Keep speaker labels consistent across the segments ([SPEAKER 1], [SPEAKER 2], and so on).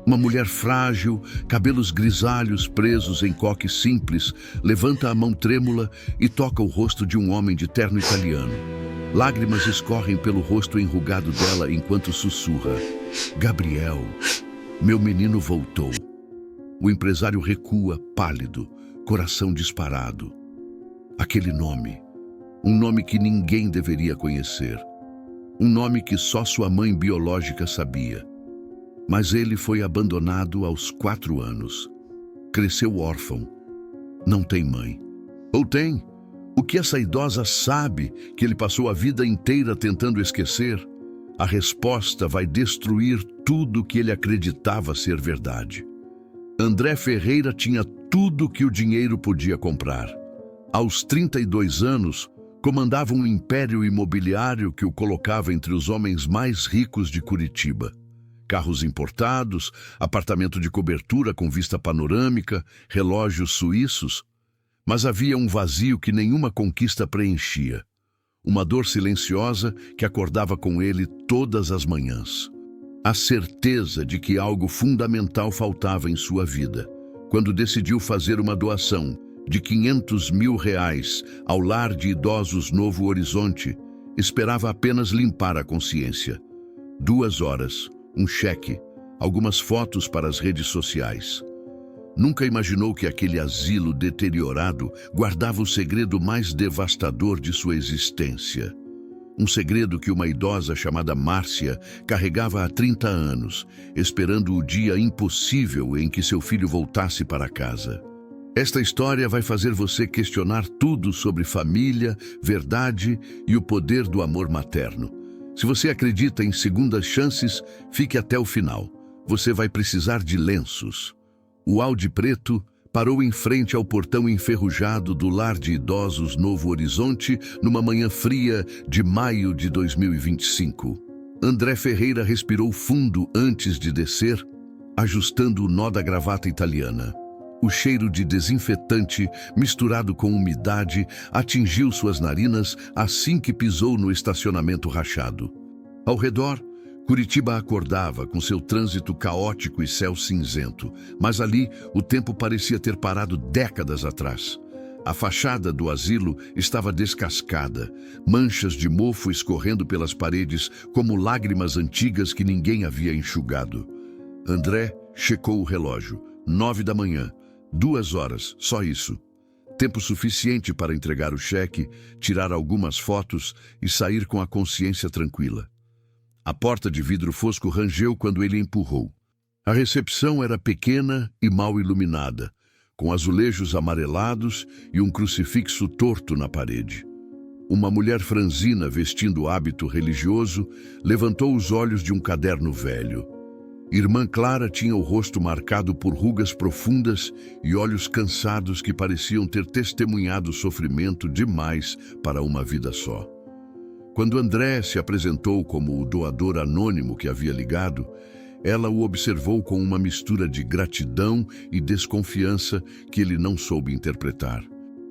[SPEAKER 1] Uma mulher frágil, cabelos grisalhos presos em coque simples, levanta a mão trêmula e toca o rosto de um homem de terno italiano. Lágrimas escorrem pelo rosto enrugado dela enquanto sussurra: Gabriel, meu menino voltou. O empresário recua, pálido, coração disparado. Aquele nome, um nome que ninguém deveria conhecer. Um nome que só sua mãe biológica sabia. Mas ele foi abandonado aos 4 anos. Cresceu órfão. Não tem mãe. Ou tem? O que essa idosa sabe que ele passou a vida inteira tentando esquecer? A resposta vai destruir tudo que ele acreditava ser verdade. André Ferreira tinha tudo que o dinheiro podia comprar. Aos 32 anos, comandava um império imobiliário que o colocava entre os homens mais ricos de Curitiba. Carros importados, apartamento de cobertura com vista panorâmica, relógios suíços. Mas havia um vazio que nenhuma conquista preenchia. Uma dor silenciosa que acordava com ele todas as manhãs. A certeza de que algo fundamental faltava em sua vida, quando decidiu fazer uma doação de R$500 mil ao lar de idosos Novo Horizonte, esperava apenas limpar a consciência. 2 horas, um cheque, algumas fotos para as redes sociais. Nunca imaginou que aquele asilo deteriorado guardava o segredo mais devastador de sua existência. Um segredo que uma idosa chamada Márcia carregava há 30 anos, esperando o dia impossível em que seu filho voltasse para casa. Esta história vai fazer você questionar tudo sobre família, verdade e o poder do amor materno. Se você acredita em segundas chances, fique até o final. Você vai precisar de lenços. O Audi preto parou em frente ao portão enferrujado do lar de idosos Novo Horizonte numa manhã fria de maio de 2025. André Ferreira respirou fundo antes de descer, ajustando o nó da gravata italiana. O cheiro de desinfetante, misturado com umidade, atingiu suas narinas assim que pisou no estacionamento rachado. Ao redor, Curitiba acordava com seu trânsito caótico e céu cinzento, mas ali o tempo parecia ter parado décadas atrás. A fachada do asilo estava descascada, manchas de mofo escorrendo pelas paredes como lágrimas antigas que ninguém havia enxugado. André checou o relógio. 9 da manhã. 2 horas, só isso. Tempo suficiente para entregar o cheque, tirar algumas fotos e sair com a consciência tranquila. A porta de vidro fosco rangeu quando ele empurrou. A recepção era pequena e mal iluminada, com azulejos amarelados e um crucifixo torto na parede. Uma mulher franzina vestindo hábito religioso levantou os olhos de um caderno velho. Irmã Clara tinha o rosto marcado por rugas profundas e olhos cansados que pareciam ter testemunhado sofrimento demais para uma vida só. Quando André se apresentou como o doador anônimo que havia ligado, ela o observou com uma mistura de gratidão e desconfiança que ele não soube interpretar.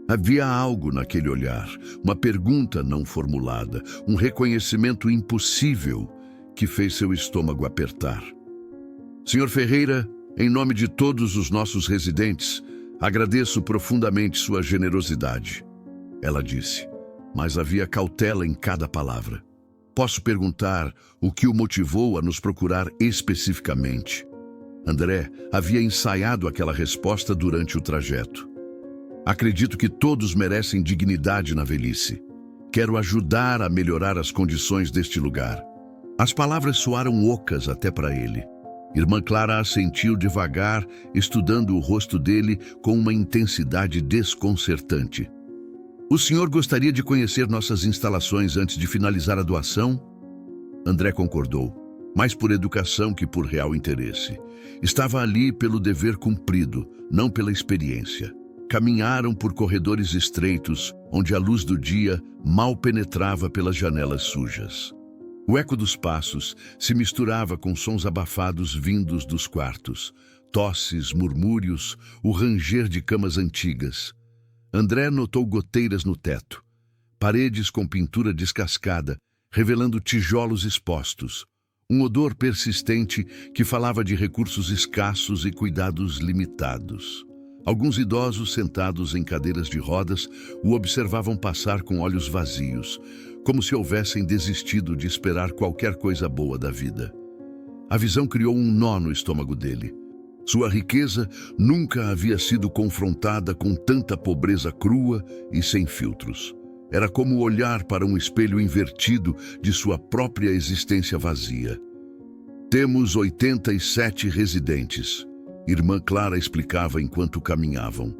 [SPEAKER 1] Havia algo naquele olhar, uma pergunta não formulada, um reconhecimento impossível que fez seu estômago apertar. Senhor Ferreira, em nome de todos os nossos residentes, agradeço profundamente sua generosidade, ela disse, mas havia cautela em cada palavra. Posso perguntar o que o motivou a nos procurar especificamente? André havia ensaiado aquela resposta durante o trajeto. Acredito que todos merecem dignidade na velhice. Quero ajudar a melhorar as condições deste lugar. As palavras soaram ocas até para ele. Irmã Clara assentiu devagar, estudando o rosto dele com uma intensidade desconcertante. O senhor gostaria de conhecer nossas instalações antes de finalizar a doação? André concordou, mais por educação que por real interesse. Estava ali pelo dever cumprido, não pela experiência. Caminharam por corredores estreitos, onde a luz do dia mal penetrava pelas janelas sujas. O eco dos passos se misturava com sons abafados vindos dos quartos, tosses, murmúrios, o ranger de camas antigas. André notou goteiras no teto, paredes com pintura descascada, revelando tijolos expostos. Um odor persistente que falava de recursos escassos e cuidados limitados. Alguns idosos sentados em cadeiras de rodas o observavam passar com olhos vazios, como se houvessem desistido de esperar qualquer coisa boa da vida. A visão criou um nó no estômago dele. Sua riqueza nunca havia sido confrontada com tanta pobreza crua e sem filtros. Era como olhar para um espelho invertido de sua própria existência vazia. Temos 87 residentes, irmã Clara explicava enquanto caminhavam.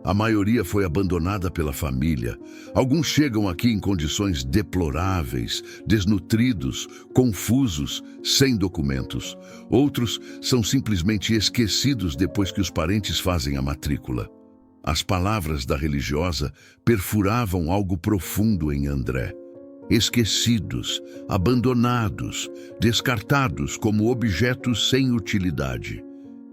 [SPEAKER 1] A maioria foi abandonada pela família. Alguns chegam aqui em condições deploráveis, desnutridos, confusos, sem documentos. Outros são simplesmente esquecidos depois que os parentes fazem a matrícula. As palavras da religiosa perfuravam algo profundo em André. Esquecidos, abandonados, descartados como objetos sem utilidade.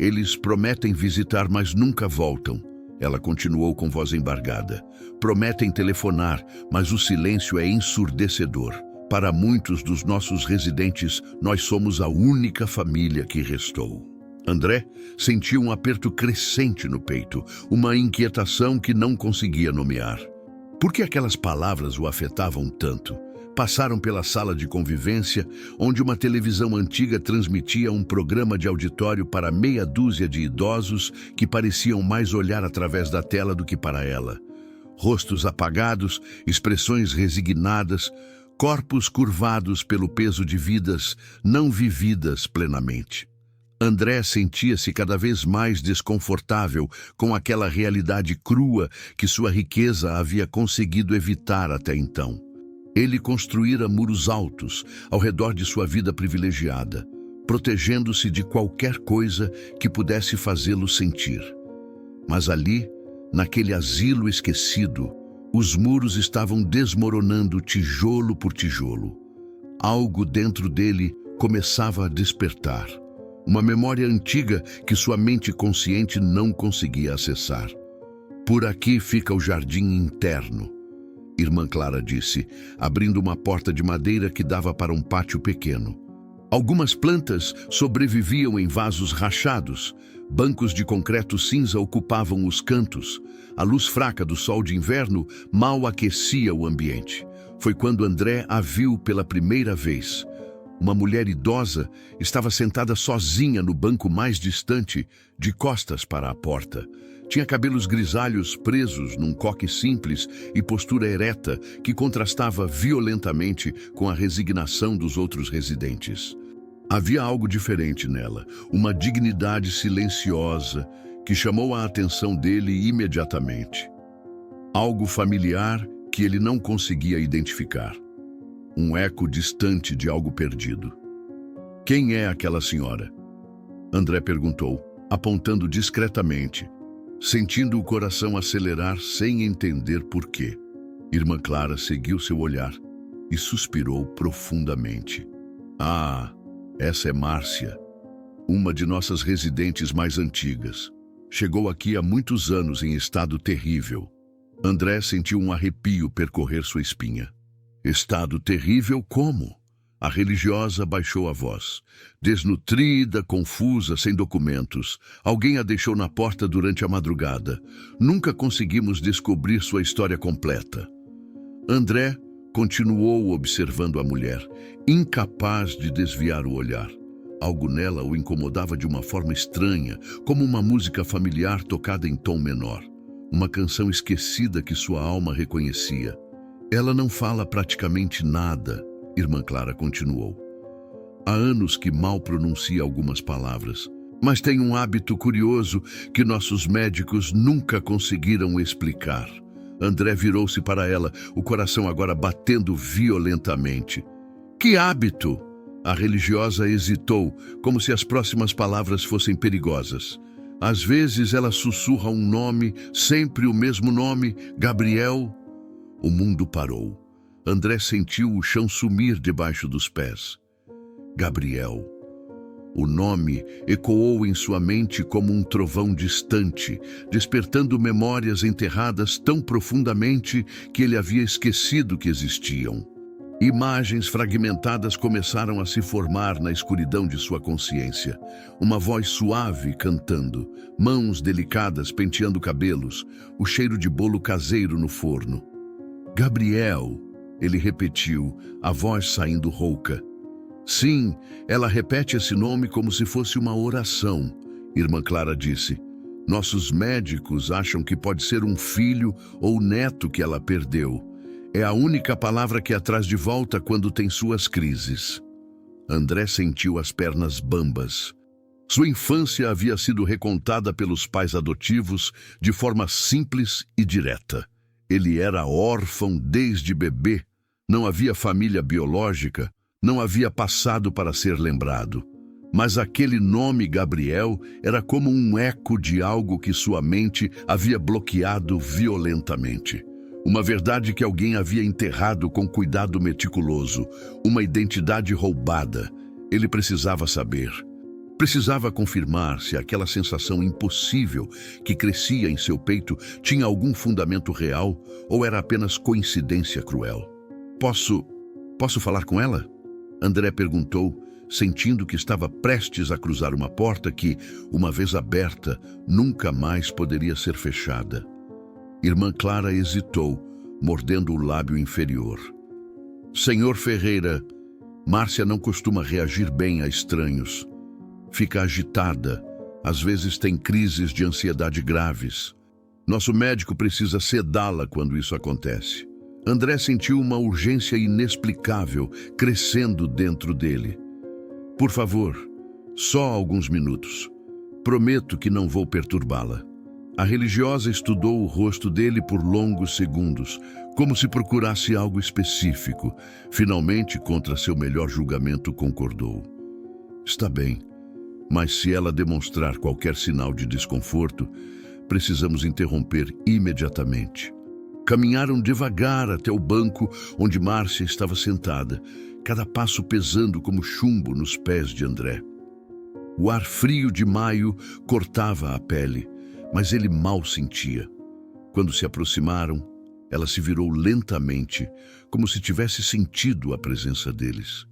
[SPEAKER 1] Eles prometem visitar, mas nunca voltam. Ela continuou com voz embargada. Prometem telefonar, mas o silêncio é ensurdecedor. Para muitos dos nossos residentes, nós somos a única família que restou. André sentiu um aperto crescente no peito, uma inquietação que não conseguia nomear. Por que aquelas palavras o afetavam tanto? Passaram pela sala de convivência, onde uma televisão antiga transmitia um programa de auditório para meia dúzia de idosos que pareciam mais olhar através da tela do que para ela. Rostos apagados, expressões resignadas, corpos curvados pelo peso de vidas não vividas plenamente. André sentia-se cada vez mais desconfortável com aquela realidade crua que sua riqueza havia conseguido evitar até então. Ele construíra muros altos ao redor de sua vida privilegiada, protegendo-se de qualquer coisa que pudesse fazê-lo sentir. Mas ali, naquele asilo esquecido, os muros estavam desmoronando tijolo por tijolo. Algo dentro dele começava a despertar. Uma memória antiga que sua mente consciente não conseguia acessar. Por aqui fica o jardim interno, irmã Clara disse, abrindo uma porta de madeira que dava para um pátio pequeno. Algumas plantas sobreviviam em vasos rachados. Bancos de concreto cinza ocupavam os cantos. A luz fraca do sol de inverno mal aquecia o ambiente. Foi quando André a viu pela primeira vez. Uma mulher idosa estava sentada sozinha no banco mais distante, de costas para a porta. Tinha cabelos grisalhos presos num coque simples e postura ereta que contrastava violentamente com a resignação dos outros residentes. Havia algo diferente nela, uma dignidade silenciosa que chamou a atenção dele imediatamente. Algo familiar que ele não conseguia identificar. Um eco distante de algo perdido. Quem é aquela senhora? André perguntou, apontando discretamente, sentindo o coração acelerar sem entender por quê. Irmã Clara seguiu seu olhar e suspirou profundamente. Ah, essa é Márcia, uma de nossas residentes mais antigas. Chegou aqui há muitos anos em estado terrível. André sentiu um arrepio percorrer sua espinha. Estado terrível como? A religiosa baixou a voz. Desnutrida, confusa, sem documentos. Alguém a deixou na porta durante a madrugada. Nunca conseguimos descobrir sua história completa. André continuou observando a mulher, incapaz de desviar o olhar. Algo nela o incomodava de uma forma estranha, como uma música familiar tocada em tom menor. Uma canção esquecida que sua alma reconhecia. Ela não fala praticamente nada, irmã Clara continuou. Há anos que mal pronuncia algumas palavras, mas tem um hábito curioso que nossos médicos nunca conseguiram explicar. André virou-se para ela, o coração agora batendo violentamente. Que hábito? A religiosa hesitou, como se as próximas palavras fossem perigosas. Às vezes ela sussurra um nome, sempre o mesmo nome, Gabriel. O mundo parou. André sentiu o chão sumir debaixo dos pés. Gabriel. O nome ecoou em sua mente como um trovão distante, despertando memórias enterradas tão profundamente que ele havia esquecido que existiam. Imagens fragmentadas começaram a se formar na escuridão de sua consciência. Uma voz suave cantando, mãos delicadas penteando cabelos, o cheiro de bolo caseiro no forno. Gabriel, ele repetiu, a voz saindo rouca. Sim, ela repete esse nome como se fosse uma oração, irmã Clara disse. Nossos médicos acham que pode ser um filho ou neto que ela perdeu. É a única palavra que a traz de volta quando tem suas crises. André sentiu as pernas bambas. Sua infância havia sido recontada pelos pais adotivos de forma simples e direta. Ele era órfão desde bebê, não havia família biológica, não havia passado para ser lembrado. Mas aquele nome Gabriel era como um eco de algo que sua mente havia bloqueado violentamente. Uma verdade que alguém havia enterrado com cuidado meticuloso, uma identidade roubada. Ele precisava saber. Precisava confirmar se aquela sensação impossível que crescia em seu peito tinha algum fundamento real ou era apenas coincidência cruel. Posso falar com ela? André perguntou, sentindo que estava prestes a cruzar uma porta que, uma vez aberta, nunca mais poderia ser fechada. Irmã Clara hesitou, mordendo o lábio inferior. Senhor Ferreira, Márcia não costuma reagir bem a estranhos. Fica agitada, às vezes tem crises de ansiedade graves. Nosso médico precisa sedá-la quando isso acontece. André sentiu uma urgência inexplicável crescendo dentro dele. Por favor, só alguns minutos. Prometo que não vou perturbá-la. A religiosa estudou o rosto dele por longos segundos, como se procurasse algo específico. Finalmente, contra seu melhor julgamento, concordou. Está bem, mas se ela demonstrar qualquer sinal de desconforto, precisamos interromper imediatamente. Caminharam devagar até o banco onde Márcia estava sentada, cada passo pesando como chumbo nos pés de André. O ar frio de maio cortava a pele, mas ele mal sentia. Quando se aproximaram, ela se virou lentamente, como se tivesse sentido a presença deles.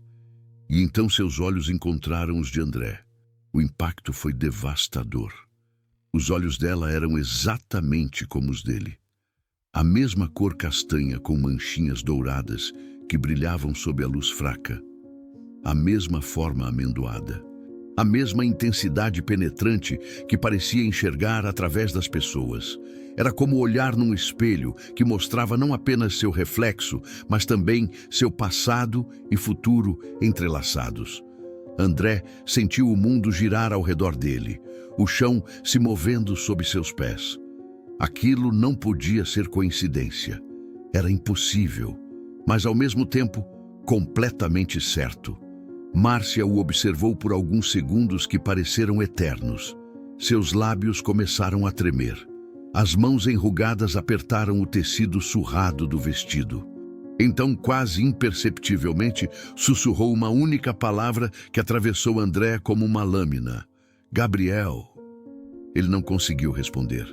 [SPEAKER 1] E então seus olhos encontraram os de André. O impacto foi devastador. Os olhos dela eram exatamente como os dele. A mesma cor castanha com manchinhas douradas que brilhavam sob a luz fraca. A mesma forma amendoada. A mesma intensidade penetrante que parecia enxergar através das pessoas. Era como olhar num espelho que mostrava não apenas seu reflexo, mas também seu passado e futuro entrelaçados. André sentiu o mundo girar ao redor dele, o chão se movendo sob seus pés. Aquilo não podia ser coincidência. Era impossível, mas ao mesmo tempo completamente certo. Márcia o observou por alguns segundos que pareceram eternos. Seus lábios começaram a tremer. As mãos enrugadas apertaram o tecido surrado do vestido. Então, quase imperceptivelmente, sussurrou uma única palavra que atravessou André como uma lâmina. Gabriel. Ele não conseguiu responder.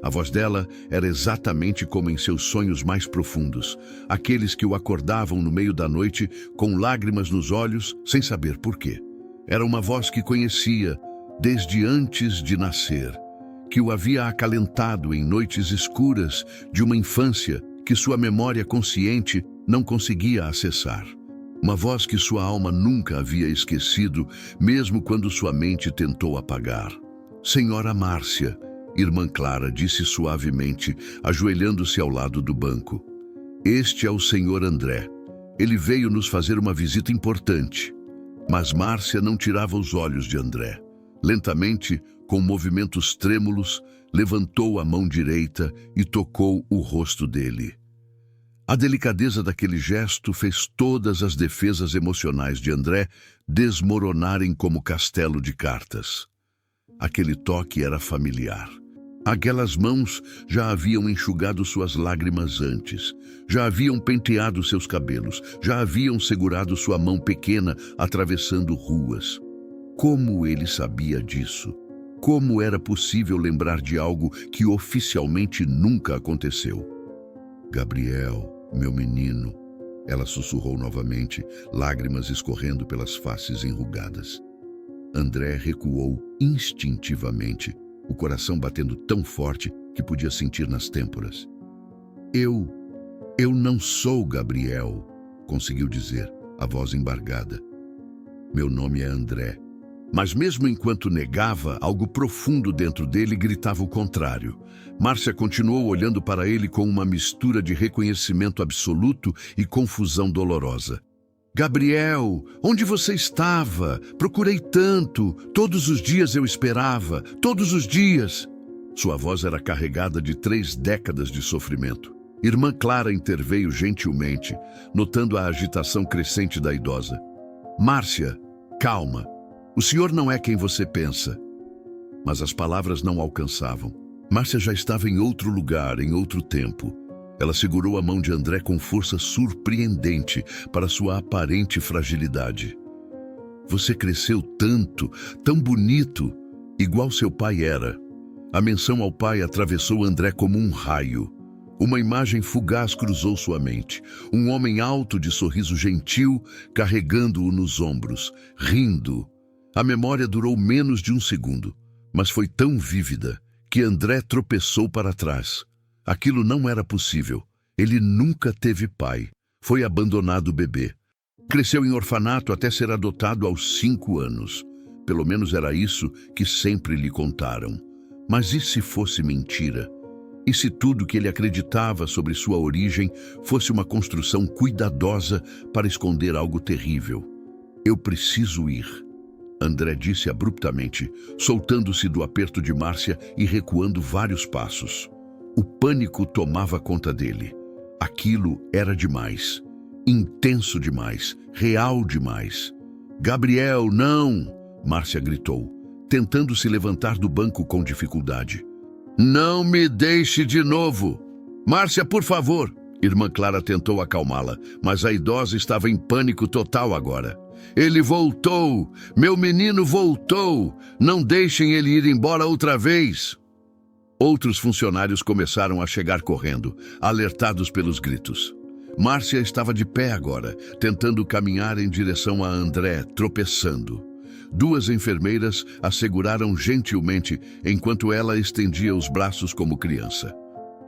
[SPEAKER 1] A voz dela era exatamente como em seus sonhos mais profundos, aqueles que o acordavam no meio da noite com lágrimas nos olhos, sem saber por quê. Era uma voz que conhecia desde antes de nascer, que o havia acalentado em noites escuras de uma infância que sua memória consciente não conseguia acessar. Uma voz que sua alma nunca havia esquecido, mesmo quando sua mente tentou apagar. Senhora Márcia, Irmã Clara disse suavemente, ajoelhando-se ao lado do banco. Este é o senhor André. Ele veio nos fazer uma visita importante. Mas Márcia não tirava os olhos de André. Lentamente, com movimentos trêmulos, levantou a mão direita e tocou o rosto dele. A delicadeza daquele gesto fez todas as defesas emocionais de André desmoronarem como castelo de cartas. Aquele toque era familiar. Aquelas mãos já haviam enxugado suas lágrimas antes, já haviam penteado seus cabelos, já haviam segurado sua mão pequena atravessando ruas. Como ele sabia disso? Como era possível lembrar de algo que oficialmente nunca aconteceu? Gabriel, meu menino, Ela sussurrou novamente, lágrimas escorrendo pelas faces enrugadas. André recuou instintivamente, o coração batendo tão forte que podia sentir nas têmporas. Eu não sou Gabriel, conseguiu dizer, a voz embargada. Meu nome é André. Mas mesmo enquanto negava, algo profundo dentro dele gritava o contrário. Márcia continuou olhando para ele com uma mistura de reconhecimento absoluto e confusão dolorosa. Gabriel, onde você estava? Procurei tanto. Todos os dias eu esperava. Todos os dias. Sua voz era carregada de 3 décadas de sofrimento. Irmã Clara interveio gentilmente, notando a agitação crescente da idosa. Márcia, calma. O senhor não é quem você pensa. Mas as palavras não alcançavam. Márcia já estava em outro lugar, em outro tempo. Ela segurou a mão de André com força surpreendente para sua aparente fragilidade. Você cresceu tanto, tão bonito, igual seu pai era. A menção ao pai atravessou André como um raio. Uma imagem fugaz cruzou sua mente. Um homem alto de sorriso gentil, carregando-o nos ombros, rindo. A memória durou menos de 1 segundo, mas foi tão vívida que André tropeçou para trás. Aquilo não era possível. Ele nunca teve pai. Foi abandonado bebê. Cresceu em orfanato até ser adotado aos 5 anos. Pelo menos era isso que sempre lhe contaram. Mas e se fosse mentira? E se tudo que ele acreditava sobre sua origem fosse uma construção cuidadosa para esconder algo terrível? Eu preciso ir. André disse abruptamente, soltando-se do aperto de Márcia e recuando vários passos. O pânico tomava conta dele. Aquilo era demais. Intenso demais. Real demais. Gabriel, não! Márcia gritou, tentando se levantar do banco com dificuldade. Não me deixe de novo! Márcia, por favor! Irmã Clara tentou acalmá-la, mas a idosa estava em pânico total agora. Ele voltou! Meu menino voltou! Não deixem ele ir embora outra vez! Outros funcionários começaram a chegar correndo, alertados pelos gritos. Márcia estava de pé agora, tentando caminhar em direção a André, tropeçando. 2 enfermeiras a seguraram gentilmente enquanto ela estendia os braços como criança.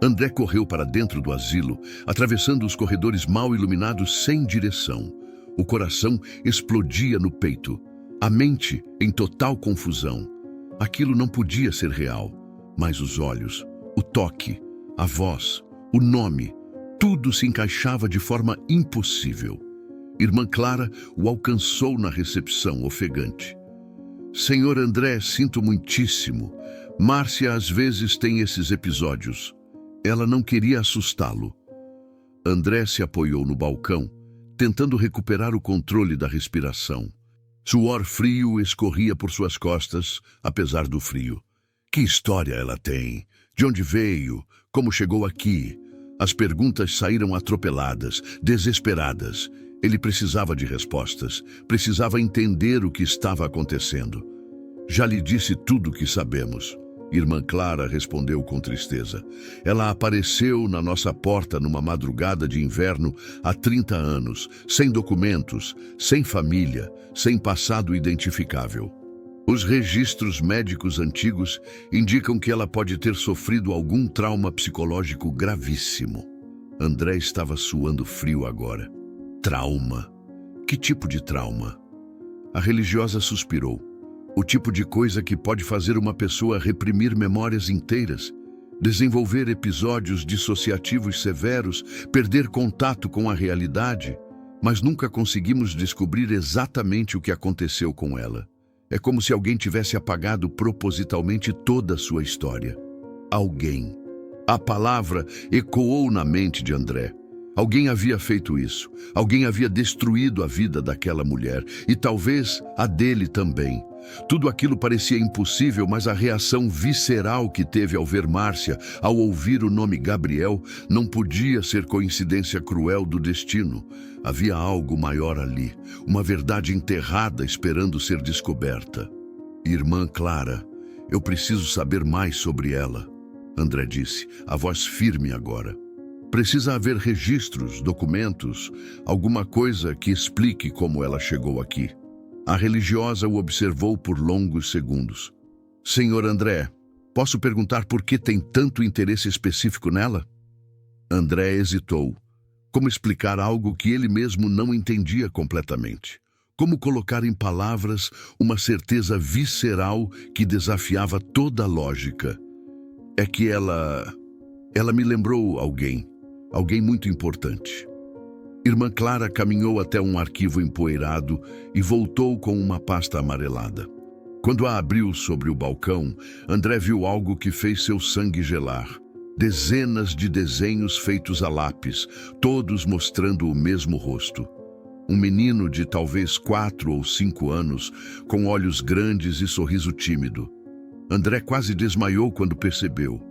[SPEAKER 1] André correu para dentro do asilo, atravessando os corredores mal iluminados sem direção. O coração explodia no peito, a mente em total confusão. Aquilo não podia ser real, mas os olhos, o toque, a voz, o nome, tudo se encaixava de forma impossível. Irmã Clara o alcançou na recepção, ofegante. Senhor André, sinto muitíssimo. Márcia às vezes tem esses episódios. Ela não queria assustá-lo. André se apoiou no balcão, tentando recuperar o controle da respiração. Suor frio escorria por suas costas, apesar do frio. Que história ela tem? De onde veio? Como chegou aqui? As perguntas saíram atropeladas, desesperadas. Ele precisava de respostas, precisava entender o que estava acontecendo. Já lhe disse tudo o que sabemos. Irmã Clara respondeu com tristeza. Ela apareceu na nossa porta numa madrugada de inverno há 30 anos, sem documentos, sem família, sem passado identificável. Os registros médicos antigos indicam que ela pode ter sofrido algum trauma psicológico gravíssimo. André estava suando frio agora. Trauma? Que tipo de trauma? A religiosa suspirou. O tipo de coisa que pode fazer uma pessoa reprimir memórias inteiras, desenvolver episódios dissociativos severos, perder contato com a realidade, mas nunca conseguimos descobrir exatamente o que aconteceu com ela. É como se alguém tivesse apagado propositalmente toda a sua história. Alguém. A palavra ecoou na mente de André. Alguém havia feito isso. Alguém havia destruído a vida daquela mulher e talvez a dele também. Tudo aquilo parecia impossível, mas a reação visceral que teve ao ver Márcia, ao ouvir o nome Gabriel, não podia ser coincidência cruel do destino. Havia algo maior ali, uma verdade enterrada esperando ser descoberta. Irmã Clara, eu preciso saber mais sobre ela, André disse, a voz firme agora. Precisa haver registros, documentos, alguma coisa que explique como ela chegou aqui. A religiosa o observou por longos segundos. Senhor André, posso perguntar por que tem tanto interesse específico nela? André hesitou. Como explicar algo que ele mesmo não entendia completamente? Como colocar em palavras uma certeza visceral que desafiava toda a lógica? É que ela me lembrou alguém muito importante. Irmã Clara caminhou até um arquivo empoeirado e voltou com uma pasta amarelada. Quando a abriu sobre o balcão, André viu algo que fez seu sangue gelar. Dezenas de desenhos feitos a lápis, todos mostrando o mesmo rosto. Um menino de talvez 4 ou 5 anos, com olhos grandes e sorriso tímido. André quase desmaiou quando percebeu.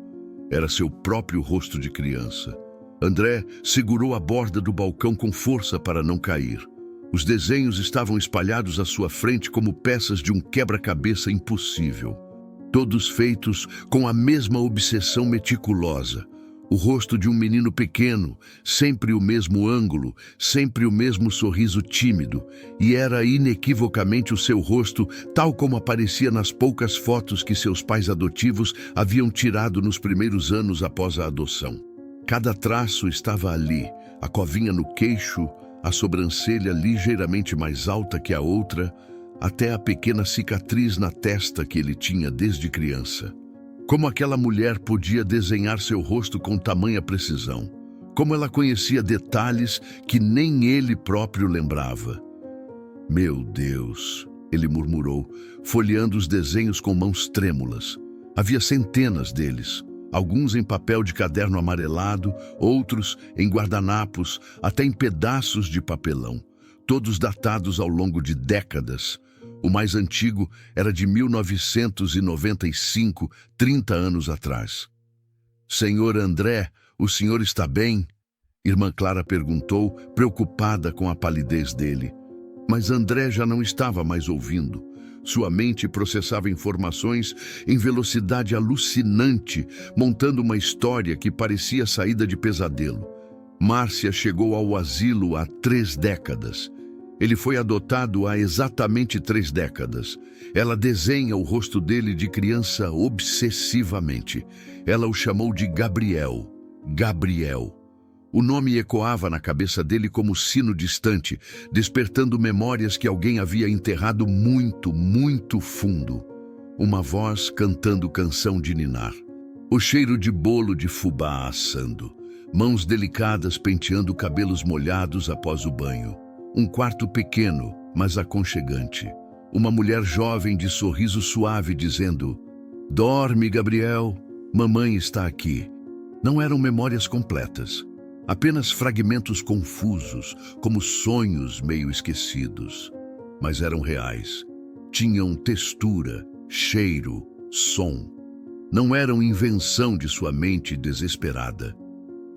[SPEAKER 1] Era seu próprio rosto de criança. André segurou a borda do balcão com força para não cair. Os desenhos estavam espalhados à sua frente como peças de um quebra-cabeça impossível. Todos feitos com a mesma obsessão meticulosa. O rosto de um menino pequeno, sempre o mesmo ângulo, sempre o mesmo sorriso tímido, e era inequivocamente o seu rosto, tal como aparecia nas poucas fotos que seus pais adotivos haviam tirado nos primeiros anos após a adoção. Cada traço estava ali, a covinha no queixo, a sobrancelha ligeiramente mais alta que a outra, até a pequena cicatriz na testa que ele tinha desde criança. Como aquela mulher podia desenhar seu rosto com tamanha precisão? Como ela conhecia detalhes que nem ele próprio lembrava? Meu Deus, ele murmurou, folheando os desenhos com mãos trêmulas. Havia centenas deles, alguns em papel de caderno amarelado, outros em guardanapos, até em pedaços de papelão, todos datados ao longo de décadas. O mais antigo era de 1995, 30 anos atrás. Senhor André, o senhor está bem? Irmã Clara perguntou, preocupada com a palidez dele. Mas André já não estava mais ouvindo. Sua mente processava informações em velocidade alucinante, montando uma história que parecia saída de pesadelo. Márcia chegou ao asilo há 3 décadas. Ele foi adotado há exatamente 3 décadas. Ela desenha o rosto dele de criança obsessivamente. Ela o chamou de Gabriel. Gabriel. O nome ecoava na cabeça dele como sino distante, despertando memórias que alguém havia enterrado muito, muito fundo. Uma voz cantando canção de ninar. O cheiro de bolo de fubá assando. Mãos delicadas penteando cabelos molhados após o banho. Um quarto pequeno, mas aconchegante. Uma mulher jovem de sorriso suave dizendo: "Dorme, Gabriel, mamãe está aqui." Não eram memórias completas, apenas fragmentos confusos, como sonhos meio esquecidos. Mas eram reais. Tinham textura, cheiro, som. Não eram invenção de sua mente desesperada.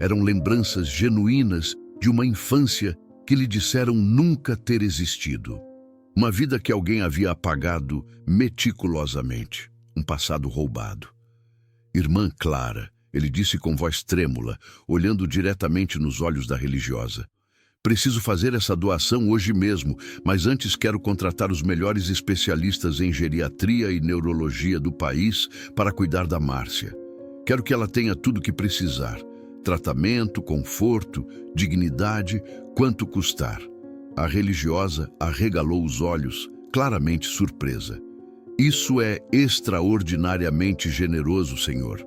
[SPEAKER 1] Eram lembranças genuínas de uma infância que lhe disseram nunca ter existido. Uma vida que alguém havia apagado meticulosamente. Um passado roubado. Irmã Clara, ele disse com voz trêmula, olhando diretamente nos olhos da religiosa. Preciso fazer essa doação hoje mesmo, mas antes quero contratar os melhores especialistas em geriatria e neurologia do país para cuidar da Márcia. Quero que ela tenha tudo o que precisar. Tratamento, conforto, dignidade, quanto custar. A religiosa arregalou os olhos, claramente surpresa. Isso é extraordinariamente generoso, senhor.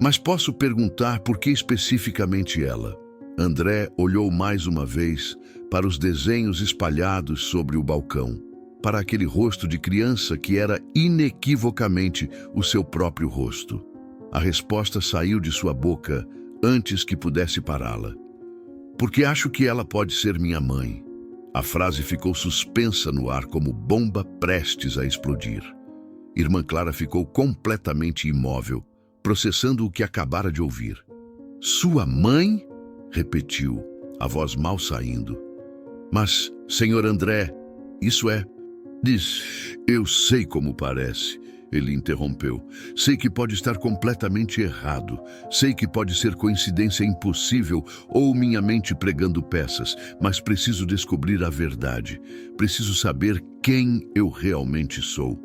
[SPEAKER 1] Mas posso perguntar por que especificamente ela? André olhou mais uma vez para os desenhos espalhados sobre o balcão, para aquele rosto de criança que era inequivocamente o seu próprio rosto. A resposta saiu de sua boca antes que pudesse pará-la. Porque acho que ela pode ser minha mãe. A frase ficou suspensa no ar como bomba prestes a explodir. Irmã Clara ficou completamente imóvel, processando o que acabara de ouvir. Sua mãe? Repetiu, a voz mal saindo. Mas, senhor André, isso é... Diz, eu sei como parece. ele interrompeu. Sei que pode estar completamente errado. Sei que pode ser coincidência impossível ou minha mente pregando peças, mas preciso descobrir a verdade. Preciso saber quem eu realmente sou.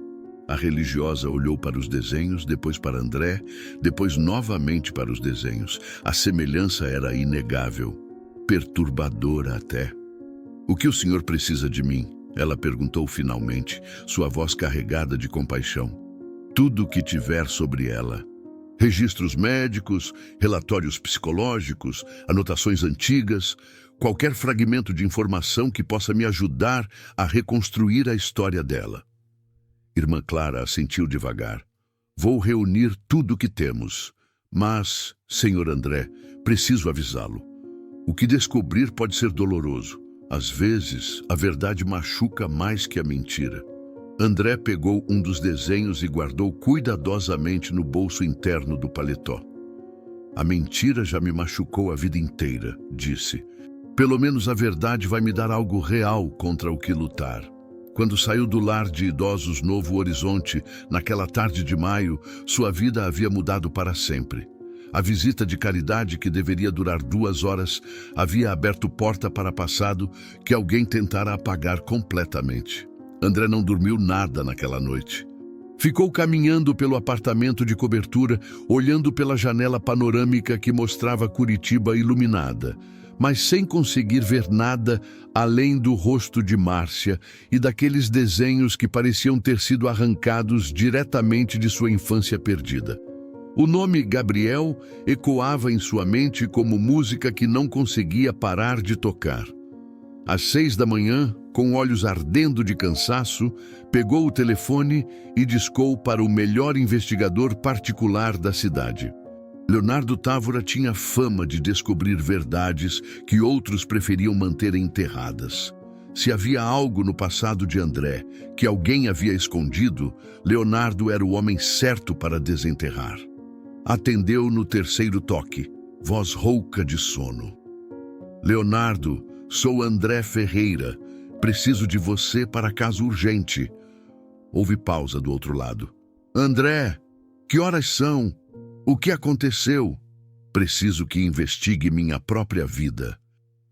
[SPEAKER 1] A religiosa olhou para os desenhos, depois para André, depois novamente para os desenhos. A semelhança era inegável, perturbadora até. O que o senhor precisa de mim? Ela perguntou finalmente, sua voz carregada de compaixão. Tudo o que tiver sobre ela. Registros médicos, relatórios psicológicos, anotações antigas, qualquer fragmento de informação que possa me ajudar a reconstruir a história dela. Irmã Clara assentiu devagar. Vou reunir tudo o que temos. Mas, senhor André, preciso avisá-lo. O que descobrir pode ser doloroso. Às vezes, a verdade machuca mais que a mentira. André pegou um dos desenhos e guardou cuidadosamente no bolso interno do paletó. A mentira já me machucou a vida inteira, disse. Pelo menos a verdade vai me dar algo real contra o que lutar. Quando saiu do lar de idosos Novo Horizonte, naquela tarde de maio, sua vida havia mudado para sempre. A visita de caridade, que deveria durar 2 horas, havia aberto porta para passado que alguém tentara apagar completamente. André não dormiu nada naquela noite. Ficou caminhando pelo apartamento de cobertura, olhando pela janela panorâmica que mostrava Curitiba iluminada, mas sem conseguir ver nada além do rosto de Márcia e daqueles desenhos que pareciam ter sido arrancados diretamente de sua infância perdida. O nome Gabriel ecoava em sua mente como música que não conseguia parar de tocar. Às 6 da manhã, com olhos ardendo de cansaço, pegou o telefone e discou para o melhor investigador particular da cidade. Leonardo Távora tinha fama de descobrir verdades que outros preferiam manter enterradas. Se havia algo no passado de André que alguém havia escondido, Leonardo era o homem certo para desenterrar. Atendeu no 3º toque, voz rouca de sono. Leonardo, sou André Ferreira. Preciso de você para caso urgente. Houve pausa do outro lado. André, que horas são? O que aconteceu? Preciso que investigue minha própria vida.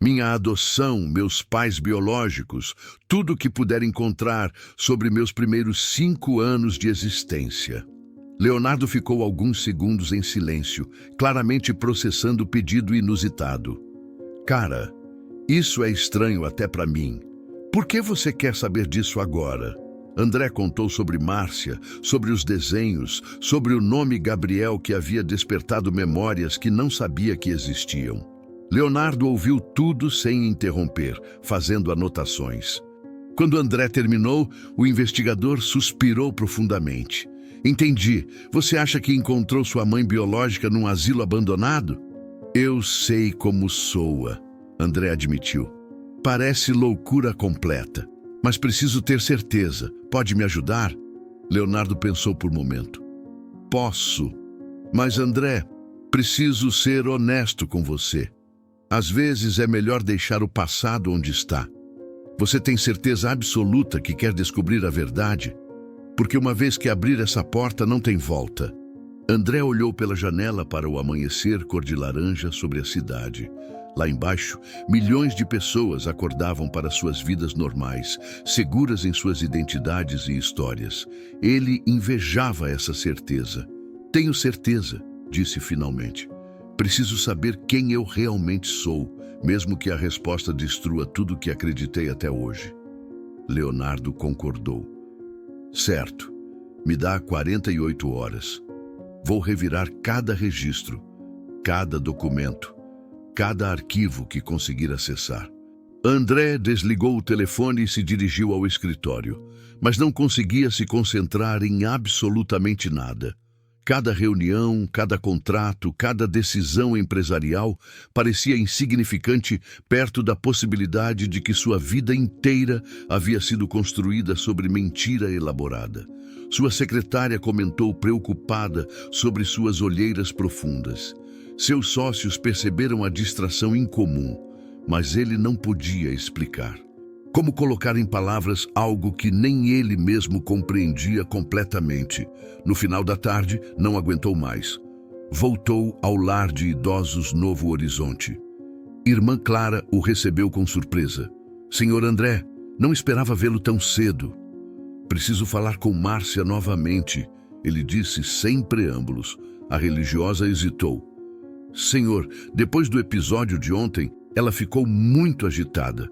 [SPEAKER 1] Minha adoção, meus pais biológicos, tudo o que puder encontrar sobre meus primeiros 5 anos de existência. Leonardo ficou alguns segundos em silêncio, claramente processando o pedido inusitado. Cara, isso é estranho até para mim. Por que você quer saber disso agora? André contou sobre Márcia, sobre os desenhos, sobre o nome Gabriel que havia despertado memórias que não sabia que existiam. Leonardo ouviu tudo sem interromper, fazendo anotações. Quando André terminou, o investigador suspirou profundamente. Entendi. Você acha que encontrou sua mãe biológica num asilo abandonado? Eu sei como soa, André admitiu. Parece loucura completa, mas preciso ter certeza. Pode me ajudar? Leonardo pensou por um momento. Posso, mas André, preciso ser honesto com você. Às vezes é melhor deixar o passado onde está. Você tem certeza absoluta que quer descobrir a verdade? Porque uma vez que abrir essa porta não tem volta. André olhou pela janela para o amanhecer cor de laranja sobre a cidade. Lá embaixo, milhões de pessoas acordavam para suas vidas normais, seguras em suas identidades e histórias. Ele invejava essa certeza. Tenho certeza, disse finalmente. Preciso saber quem eu realmente sou, mesmo que a resposta destrua tudo o que acreditei até hoje. Leonardo concordou. Certo, me dá 48 horas. Vou revirar cada registro, cada documento, cada arquivo que conseguir acessar. André desligou o telefone e se dirigiu ao escritório, mas não conseguia se concentrar em absolutamente nada. Cada reunião, cada contrato, cada decisão empresarial parecia insignificante perto da possibilidade de que sua vida inteira havia sido construída sobre mentira elaborada. Sua secretária comentou preocupada sobre suas olheiras profundas. Seus sócios perceberam a distração incomum, mas ele não podia explicar. Como colocar em palavras algo que nem ele mesmo compreendia completamente? No final da tarde, não aguentou mais. Voltou ao lar de idosos Novo Horizonte. Irmã Clara o recebeu com surpresa. Senhor André, não esperava vê-lo tão cedo. Preciso falar com Márcia novamente, ele disse sem preâmbulos. A religiosa hesitou. Senhor, depois do episódio de ontem, ela ficou muito agitada.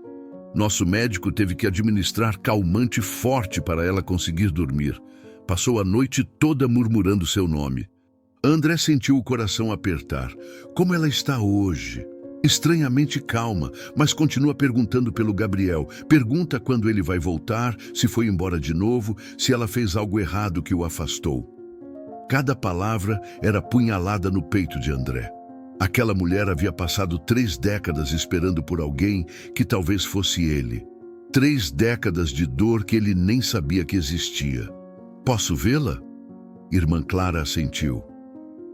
[SPEAKER 1] Nosso médico teve que administrar calmante forte para ela conseguir dormir. Passou a noite toda murmurando seu nome. André sentiu o coração apertar. Como ela está hoje? Estranhamente calma, mas continua perguntando pelo Gabriel. Pergunta quando ele vai voltar, se foi embora de novo, se ela fez algo errado que o afastou. Cada palavra era punhalada no peito de André. Aquela mulher havia passado 3 décadas esperando por alguém que talvez fosse ele. 3 décadas de dor que ele nem sabia que existia. Posso vê-la? Irmã Clara assentiu.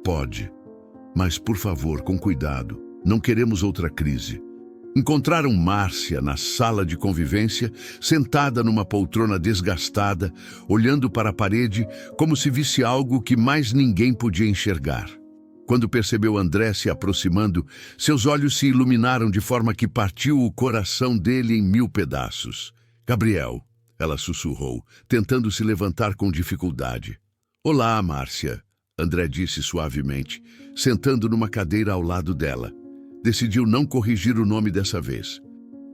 [SPEAKER 1] Pode. Mas, por favor, com cuidado. Não queremos outra crise. Encontraram Márcia na sala de convivência, sentada numa poltrona desgastada, olhando para a parede como se visse algo que mais ninguém podia enxergar. Quando percebeu André se aproximando, seus olhos se iluminaram de forma que partiu o coração dele em 1000 pedaços. Gabriel, ela sussurrou, tentando se levantar com dificuldade. Olá, Márcia, André disse suavemente, sentando numa cadeira ao lado dela. Decidiu não corrigir o nome dessa vez.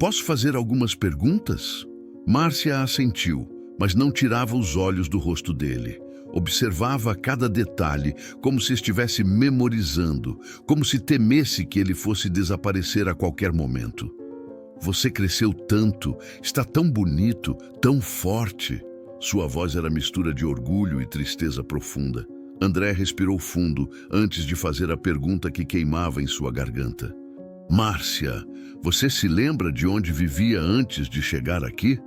[SPEAKER 1] Posso fazer algumas perguntas? Márcia assentiu, mas não tirava os olhos do rosto dele. Observava cada detalhe, como se estivesse memorizando, como se temesse que ele fosse desaparecer a qualquer momento. Você cresceu tanto, está tão bonito, tão forte. Sua voz era mistura de orgulho e tristeza profunda. André respirou fundo antes de fazer a pergunta que queimava em sua garganta. Márcia, você se lembra de onde vivia antes de chegar aqui?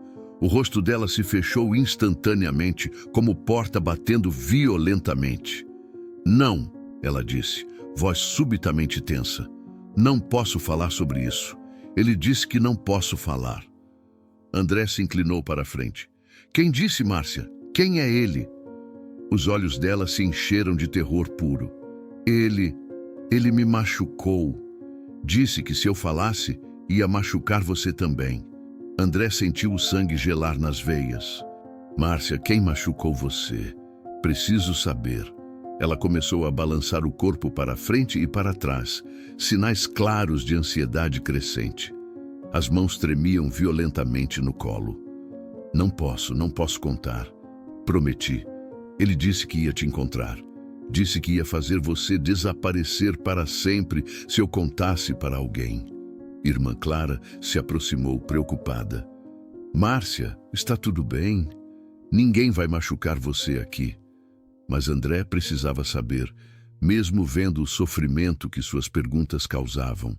[SPEAKER 1] O rosto dela se fechou instantaneamente, como porta batendo violentamente. Não, ela disse, voz subitamente tensa. Não posso falar sobre isso. Ele disse que não posso falar. André se inclinou para a frente. Quem disse, Márcia? Quem é ele? Os olhos dela se encheram de terror puro. Ele me machucou. Disse que se eu falasse, ia machucar você também. André sentiu o sangue gelar nas veias. Márcia, quem machucou você? Preciso saber. Ela começou a balançar o corpo para frente e para trás, sinais claros de ansiedade crescente. As mãos tremiam violentamente no colo. Não posso contar. Prometi. Ele disse que ia te encontrar. Disse que ia fazer você desaparecer para sempre se eu contasse para alguém. Irmã Clara se aproximou preocupada. Márcia, está tudo bem? Ninguém vai machucar você aqui. Mas André precisava saber, mesmo vendo o sofrimento que suas perguntas causavam.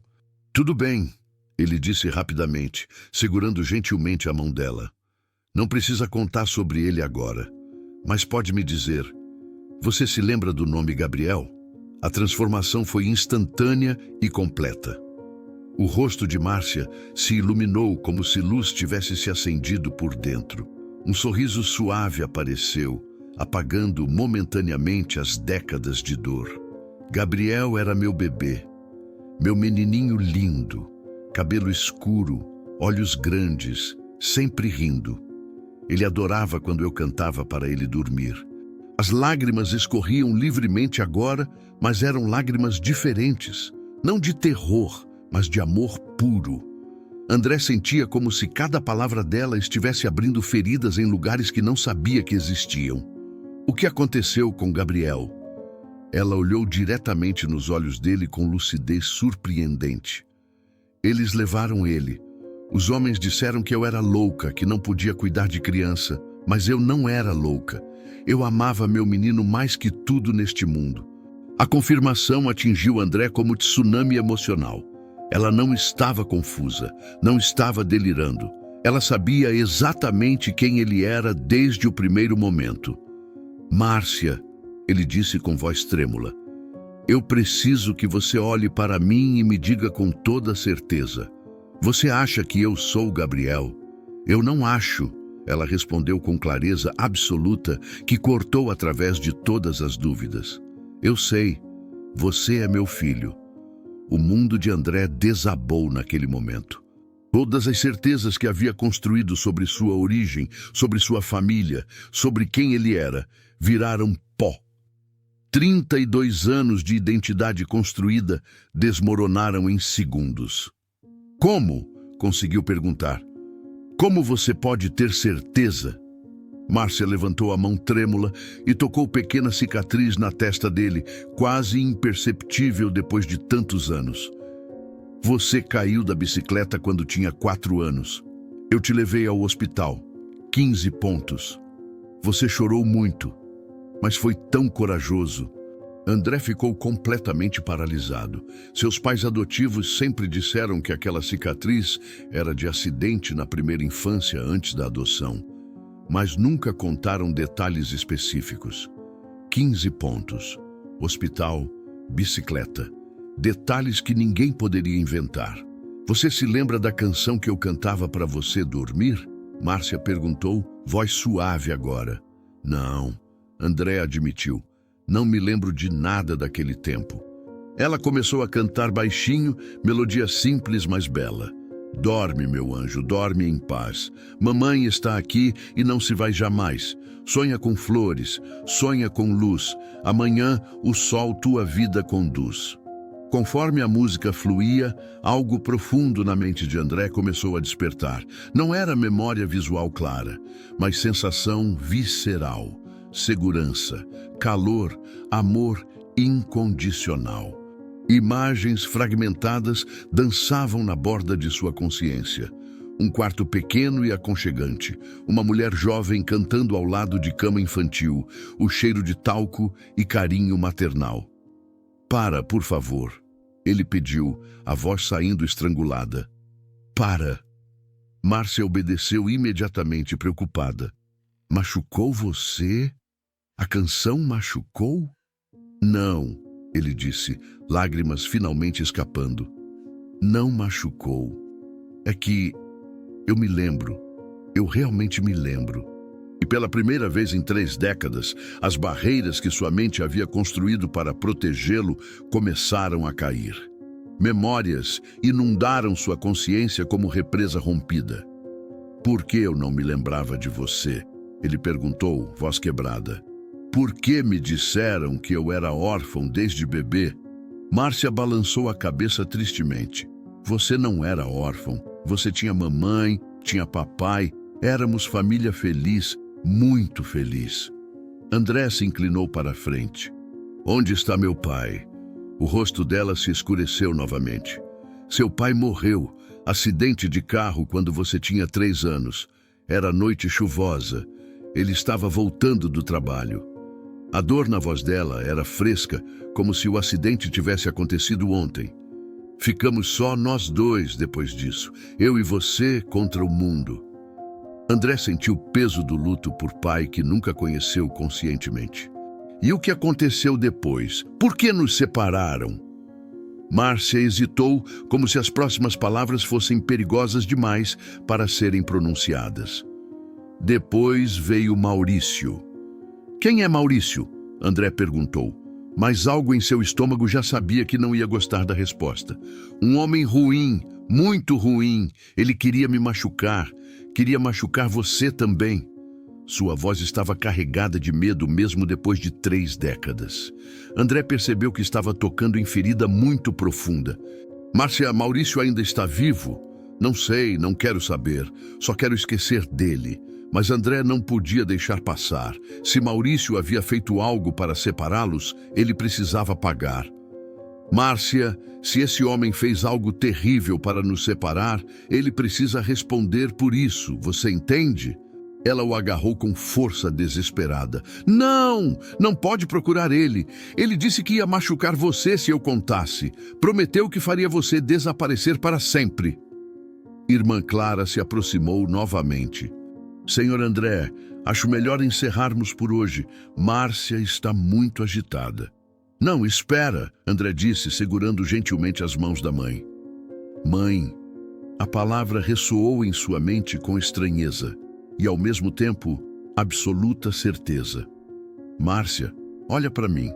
[SPEAKER 1] Tudo bem, ele disse rapidamente, segurando gentilmente a mão dela. Não precisa contar sobre ele agora. Mas pode me dizer, você se lembra do nome Gabriel? A transformação foi instantânea e completa. O rosto de Márcia se iluminou como se luz tivesse se acendido por dentro. Um sorriso suave apareceu, apagando momentaneamente as décadas de dor. Gabriel era meu bebê, meu menininho lindo, cabelo escuro, olhos grandes, sempre rindo. Ele adorava quando eu cantava para ele dormir. As lágrimas escorriam livremente agora, mas eram lágrimas diferentes, não de terror, mas de amor puro. André sentia como se cada palavra dela estivesse abrindo feridas em lugares que não sabia que existiam. O que aconteceu com Gabriel? Ela olhou diretamente nos olhos dele com lucidez surpreendente. Eles levaram ele. Os homens disseram que eu era louca, que não podia cuidar de criança, mas eu não era louca. Eu amava meu menino mais que tudo neste mundo. A confirmação atingiu André como tsunami emocional. Ela não estava confusa, não estava delirando. Ela sabia exatamente quem ele era desde o primeiro momento. Márcia, ele disse com voz trêmula, eu preciso que você olhe para mim e me diga com toda certeza. Você acha que eu sou Gabriel? Eu não acho, ela respondeu com clareza absoluta que cortou através de todas as dúvidas. Eu sei, você é meu filho. O mundo de André desabou naquele momento. Todas as certezas que havia construído sobre sua origem, sobre sua família, sobre quem ele era, viraram pó. 32 anos de identidade construída desmoronaram em segundos. Como? Conseguiu perguntar. Como você pode ter certeza? Márcia levantou a mão trêmula e tocou pequena cicatriz na testa dele, quase imperceptível depois de tantos anos. Você caiu da bicicleta quando tinha 4 anos. Eu te levei ao hospital. 15 pontos. Você chorou muito, mas foi tão corajoso. André ficou completamente paralisado. Seus pais adotivos sempre disseram que aquela cicatriz era de acidente na primeira infância antes da adoção, mas nunca contaram detalhes específicos. 15 pontos. Hospital, bicicleta. Detalhes que ninguém poderia inventar. Você se lembra da canção que eu cantava para você dormir? Márcia perguntou, voz suave agora. Não, André admitiu. Não me lembro de nada daquele tempo. Ela começou a cantar baixinho, melodia simples, mas bela. Dorme, meu anjo, dorme em paz. Mamãe está aqui e não se vai jamais. Sonha com flores, sonha com luz. Amanhã o sol tua vida conduz. Conforme a música fluía, algo profundo na mente de André começou a despertar. Não era memória visual clara, mas sensação visceral, segurança, calor, amor incondicional. Imagens fragmentadas dançavam na borda de sua consciência. Um quarto pequeno e aconchegante, uma mulher jovem cantando ao lado de cama infantil, o cheiro de talco e carinho maternal. Para, por favor. Ele pediu, a voz saindo estrangulada. Para. Márcia obedeceu imediatamente, preocupada. Machucou você? A canção machucou? Não, ele disse, lágrimas finalmente escapando. Não machucou. É que eu me lembro. Eu realmente me lembro. E pela primeira vez em 3 décadas, as barreiras que sua mente havia construído para protegê-lo começaram a cair. Memórias inundaram sua consciência como represa rompida. Por que eu não me lembrava de você? Ele perguntou, voz quebrada. Por que me disseram que eu era órfão desde bebê? Márcia balançou a cabeça tristemente. Você não era órfão. Você tinha mamãe, tinha papai. Éramos família feliz. Muito feliz. André se inclinou para a frente. Onde está meu pai? O rosto dela se escureceu novamente. Seu pai morreu, acidente de carro quando você tinha 3 anos. Era noite chuvosa. Ele estava voltando do trabalho. A dor na voz dela era fresca, como se o acidente tivesse acontecido ontem. Ficamos só nós dois depois disso, eu e você contra o mundo. André sentiu o peso do luto por pai que nunca conheceu conscientemente. E o que aconteceu depois? Por que nos separaram? Márcia hesitou, como se as próximas palavras fossem perigosas demais para serem pronunciadas. Depois veio Maurício. Quem é Maurício? André perguntou. Mas algo em seu estômago já sabia que não ia gostar da resposta. Um homem ruim, muito ruim. Ele queria me machucar. Queria machucar você também. Sua voz estava carregada de medo mesmo depois de 3 décadas. André percebeu que estava tocando em ferida muito profunda. Márcia, Maurício ainda está vivo? Não sei, não quero saber. Só quero esquecer dele. Mas André não podia deixar passar. Se Maurício havia feito algo para separá-los, ele precisava pagar. Márcia, se esse homem fez algo terrível para nos separar, ele precisa responder por isso, você entende? Ela o agarrou com força desesperada. Não, não pode procurar ele. Ele disse que ia machucar você se eu contasse. Prometeu que faria você desaparecer para sempre. Irmã Clara se aproximou novamente. Senhor André, acho melhor encerrarmos por hoje. Márcia está muito agitada. Não, espera, André disse, segurando gentilmente as mãos da mãe. Mãe, A palavra ressoou em sua mente com estranheza e, ao mesmo tempo, absoluta certeza. Márcia, olha para mim.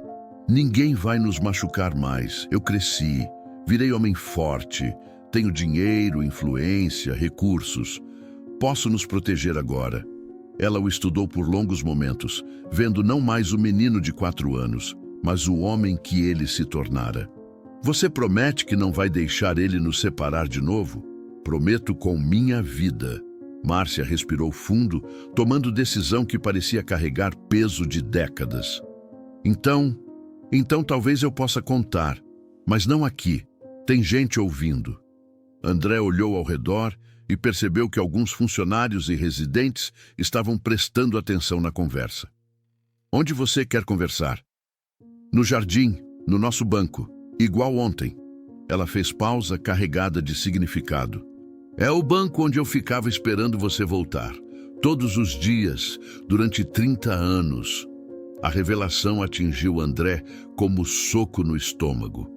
[SPEAKER 1] Ninguém vai nos machucar mais. Eu cresci, virei homem forte, tenho dinheiro, influência, recursos. Posso nos proteger agora. Ela o estudou por longos momentos, vendo não mais o menino de 4 anos, mas o homem que ele se tornara. Você promete que não vai deixar ele nos separar de novo? Prometo com minha vida. Márcia respirou fundo, tomando decisão que parecia carregar peso de décadas. Então talvez eu possa contar, mas não aqui. Tem gente ouvindo. André olhou ao redor e percebeu que alguns funcionários e residentes estavam prestando atenção na conversa. Onde você quer conversar? No jardim, no nosso banco, igual ontem. Ela fez pausa carregada de significado. É o banco onde eu ficava esperando você voltar. Todos os dias, durante 30 anos. A revelação atingiu André como soco no estômago.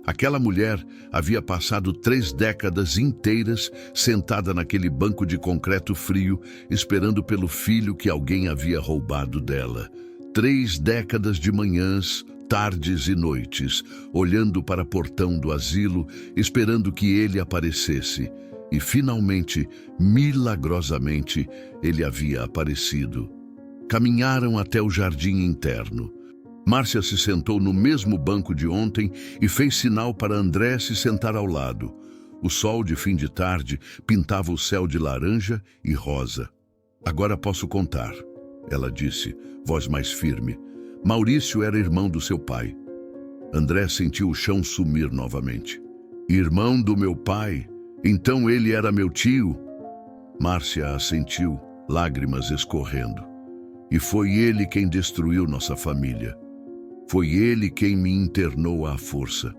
[SPEAKER 1] Aquela mulher havia passado 3 décadas inteiras sentada naquele banco de concreto frio, esperando pelo filho que alguém havia roubado dela. 3 décadas de manhãs, tardes e noites, olhando para o portão do asilo, esperando que ele aparecesse. E, finalmente, milagrosamente, ele havia aparecido. Caminharam até o jardim interno. Márcia se sentou no mesmo banco de ontem e fez sinal para André se sentar ao lado. O sol de fim de tarde pintava o céu de laranja e rosa. Agora posso contar, ela disse, voz mais firme. Maurício era irmão do seu pai. André sentiu o chão sumir novamente. Irmão do meu pai? Então ele era meu tio? Márcia assentiu, lágrimas escorrendo. E foi ele quem destruiu nossa família. Foi ele quem me internou à força.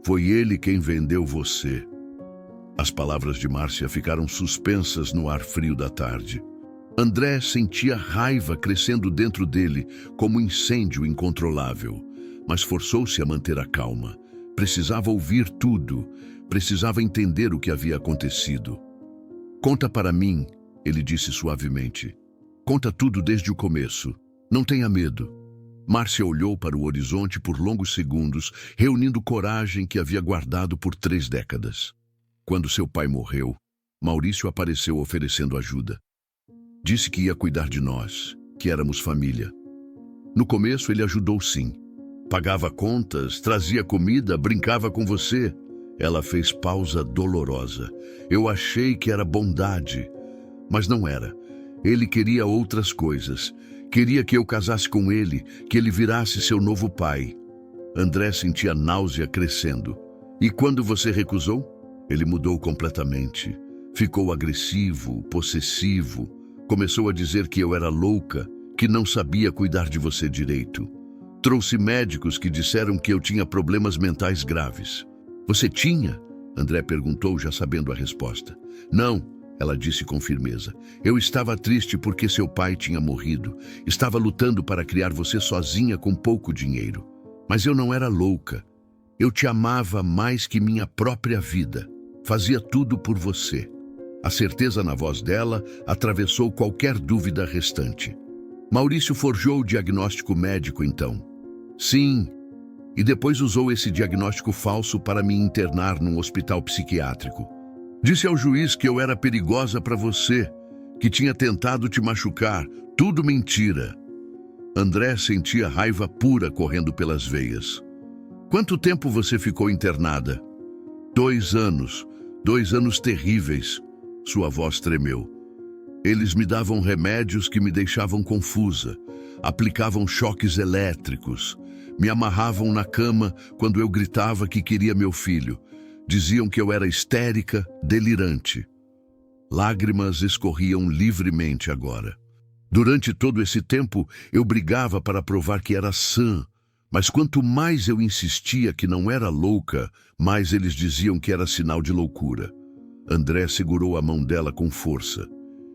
[SPEAKER 1] Foi ele quem vendeu você. As palavras de Márcia ficaram suspensas no ar frio da tarde. André sentia raiva crescendo dentro dele, como um incêndio incontrolável, mas forçou-se a manter a calma. Precisava ouvir tudo, precisava entender o que havia acontecido. Conta para mim, ele disse suavemente. Conta tudo desde o começo. Não tenha medo. Márcia olhou para o horizonte por longos segundos, reunindo coragem que havia guardado por 3 décadas. Quando seu pai morreu, Maurício apareceu oferecendo ajuda. Disse que ia cuidar de nós, que éramos família. No começo ele ajudou sim. Pagava contas, trazia comida, brincava com você. Ela fez pausa dolorosa. Eu achei que era bondade, mas não era. Ele queria outras coisas. Queria que eu casasse com ele, que ele virasse seu novo pai. André sentia náusea crescendo. E quando você recusou? Ele mudou completamente. Ficou agressivo, possessivo. Começou a dizer que eu era louca, que não sabia cuidar de você direito. Trouxe médicos que disseram que eu tinha problemas mentais graves. Você tinha? André perguntou, já sabendo a resposta. Não. Ela disse com firmeza. Eu estava triste porque seu pai tinha morrido. Estava lutando para criar você sozinha com pouco dinheiro. Mas eu não era louca. Eu te amava mais que minha própria vida. Fazia tudo por você. A certeza na voz dela atravessou qualquer dúvida restante. Maurício forjou o diagnóstico médico, então. Sim. E depois usou esse diagnóstico falso para me internar num hospital psiquiátrico. Disse ao juiz que eu era perigosa para você, que tinha tentado te machucar. Tudo mentira. André sentia raiva pura correndo pelas veias. Quanto tempo você ficou internada? 2 anos. 2 anos terríveis. Sua voz tremeu. Eles me davam remédios que me deixavam confusa. Aplicavam choques elétricos. Me amarravam na cama quando eu gritava que queria meu filho. Diziam que eu era histérica, delirante. Lágrimas escorriam livremente agora. Durante todo esse tempo, eu brigava para provar que era sã. Mas quanto mais eu insistia que não era louca, mais eles diziam que era sinal de loucura. André segurou a mão dela com força.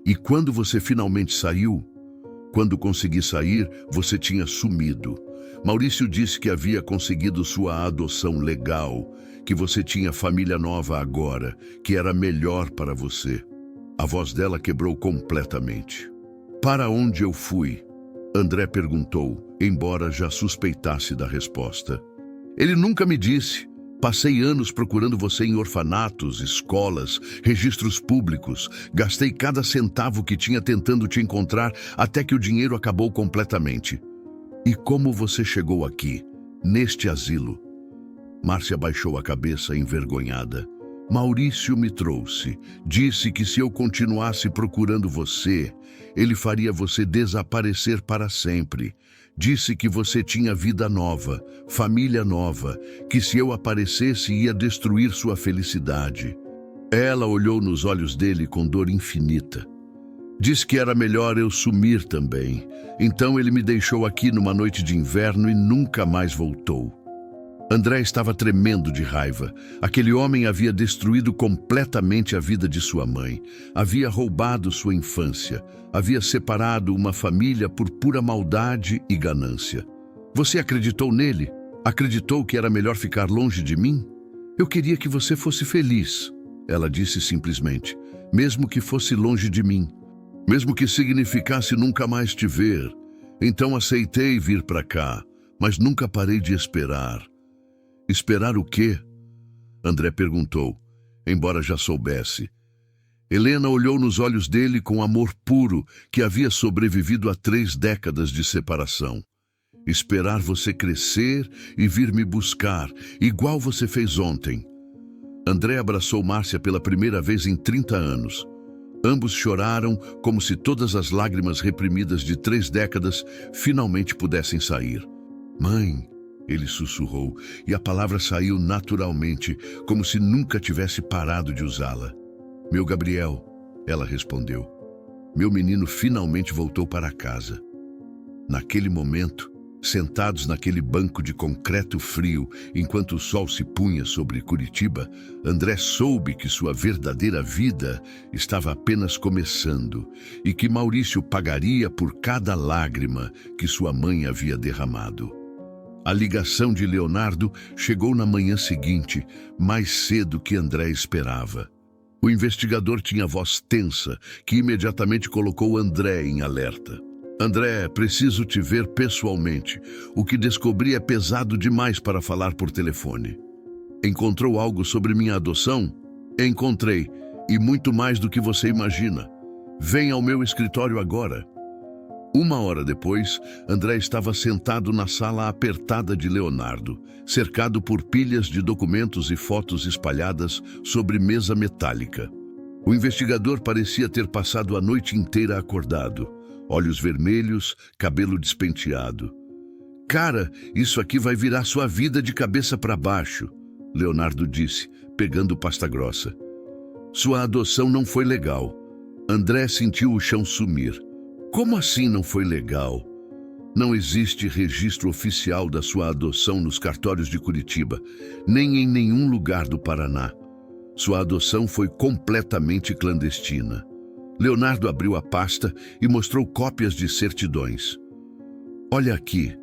[SPEAKER 1] E quando você finalmente saiu, Quando consegui sair, você tinha sumido. Maurício disse que havia conseguido sua adoção legal, que você tinha família nova agora, que era melhor para você. A voz dela quebrou completamente. Para onde eu fui? André perguntou, embora já suspeitasse da resposta. Ele nunca me disse. Passei anos procurando você em orfanatos, escolas, registros públicos. Gastei cada centavo que tinha tentando te encontrar até que o dinheiro acabou completamente. E como você chegou aqui, neste asilo? Márcia baixou a cabeça envergonhada. Maurício me trouxe. Disse que se eu continuasse procurando você, ele faria você desaparecer para sempre. Disse que você tinha vida nova, família nova, que se eu aparecesse ia destruir sua felicidade. Ela olhou nos olhos dele com dor infinita. Disse que era melhor eu sumir também. Então ele me deixou aqui numa noite de inverno e nunca mais voltou. André estava tremendo de raiva. Aquele homem havia destruído completamente a vida de sua mãe. Havia roubado sua infância. Havia separado uma família por pura maldade e ganância. Você acreditou nele? Acreditou que era melhor ficar longe de mim? Eu queria que você fosse feliz, ela disse simplesmente. Mesmo que fosse longe de mim. Mesmo que significasse nunca mais te ver. Então aceitei vir para cá, mas nunca parei de esperar. Esperar o quê? André perguntou, embora já soubesse. Helena olhou nos olhos dele com amor puro que havia sobrevivido a 3 décadas de separação. Esperar você crescer e vir me buscar, igual você fez ontem. André abraçou Márcia pela primeira vez em 30 anos. Ambos choraram como se todas as lágrimas reprimidas de 3 décadas finalmente pudessem sair. Mãe, ele sussurrou, e a palavra saiu naturalmente, como se nunca tivesse parado de usá-la. Meu Gabriel, ela respondeu. Meu menino finalmente voltou para casa. Naquele momento, sentados naquele banco de concreto frio, enquanto o sol se punha sobre Curitiba, André soube que sua verdadeira vida estava apenas começando e que Maurício pagaria por cada lágrima que sua mãe havia derramado. A ligação de Leonardo chegou na manhã seguinte, mais cedo que André esperava. O investigador tinha voz tensa, que imediatamente colocou André em alerta. André, preciso te ver pessoalmente. O que descobri é pesado demais para falar por telefone. Encontrou algo sobre minha adoção? Encontrei, e muito mais do que você imagina. Vem ao meu escritório agora. 1 hora depois, André estava sentado na sala apertada de Leonardo, cercado por pilhas de documentos e fotos espalhadas sobre mesa metálica. O investigador parecia ter passado a noite inteira acordado, olhos vermelhos, cabelo despenteado. Cara, isso aqui vai virar sua vida de cabeça para baixo, Leonardo disse, pegando pasta grossa. Sua adoção não foi legal. André sentiu o chão sumir. Como assim não foi legal? Não existe registro oficial da sua adoção nos cartórios de Curitiba, nem em nenhum lugar do Paraná. Sua adoção foi completamente clandestina. Leonardo abriu a pasta e mostrou cópias de certidões. Olha aqui.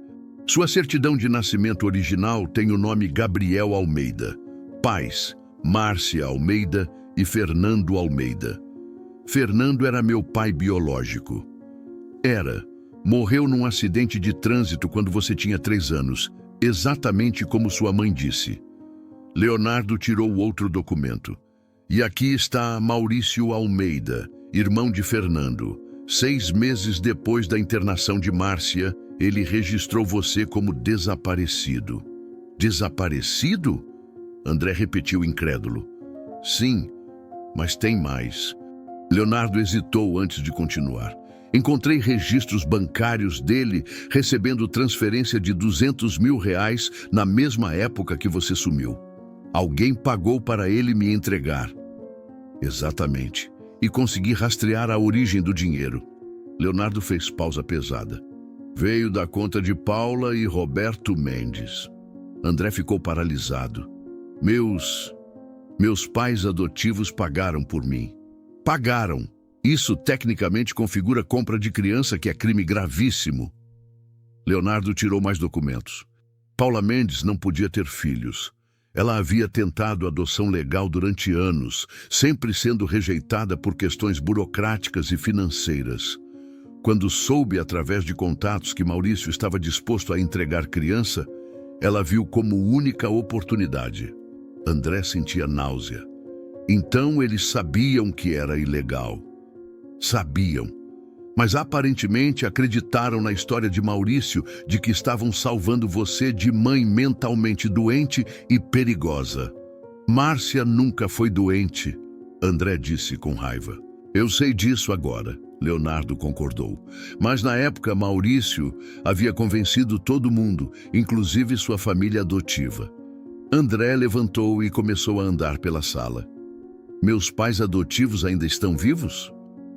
[SPEAKER 1] Sua certidão de nascimento original tem o nome Gabriel Almeida. Pais, Márcia Almeida e Fernando Almeida. Fernando era meu pai biológico. Morreu num acidente de trânsito quando você tinha 3 anos, exatamente como sua mãe disse. Leonardo tirou outro documento. E aqui está Maurício Almeida, irmão de Fernando. 6 meses depois da internação de Márcia, ele registrou você como desaparecido. Desaparecido? André repetiu incrédulo. Sim, mas tem mais. Leonardo hesitou antes de continuar. Encontrei registros bancários dele recebendo transferência de R$200 mil na mesma época que você sumiu. Alguém pagou para ele me entregar. Exatamente. E consegui rastrear a origem do dinheiro. Leonardo fez pausa pesada. Veio da conta de Paula e Roberto Mendes. André ficou paralisado. Meus pais adotivos pagaram por mim. Pagaram. Isso tecnicamente configura compra de criança, que é crime gravíssimo. Leonardo tirou mais documentos. Paula Mendes não podia ter filhos. Ela havia tentado adoção legal durante anos, sempre sendo rejeitada por questões burocráticas e financeiras. Quando soube, através de contatos, que Maurício estava disposto a entregar criança, ela viu como única oportunidade. André sentia náusea. Então eles sabiam que era ilegal. Sabiam. Mas aparentemente acreditaram na história de Maurício de que estavam salvando você de mãe mentalmente doente e perigosa. Márcia nunca foi doente, André disse com raiva. Eu sei disso agora, Leonardo concordou. Mas na época Maurício havia convencido todo mundo, inclusive sua família adotiva. André levantou e começou a andar pela sala. Meus pais adotivos ainda estão vivos?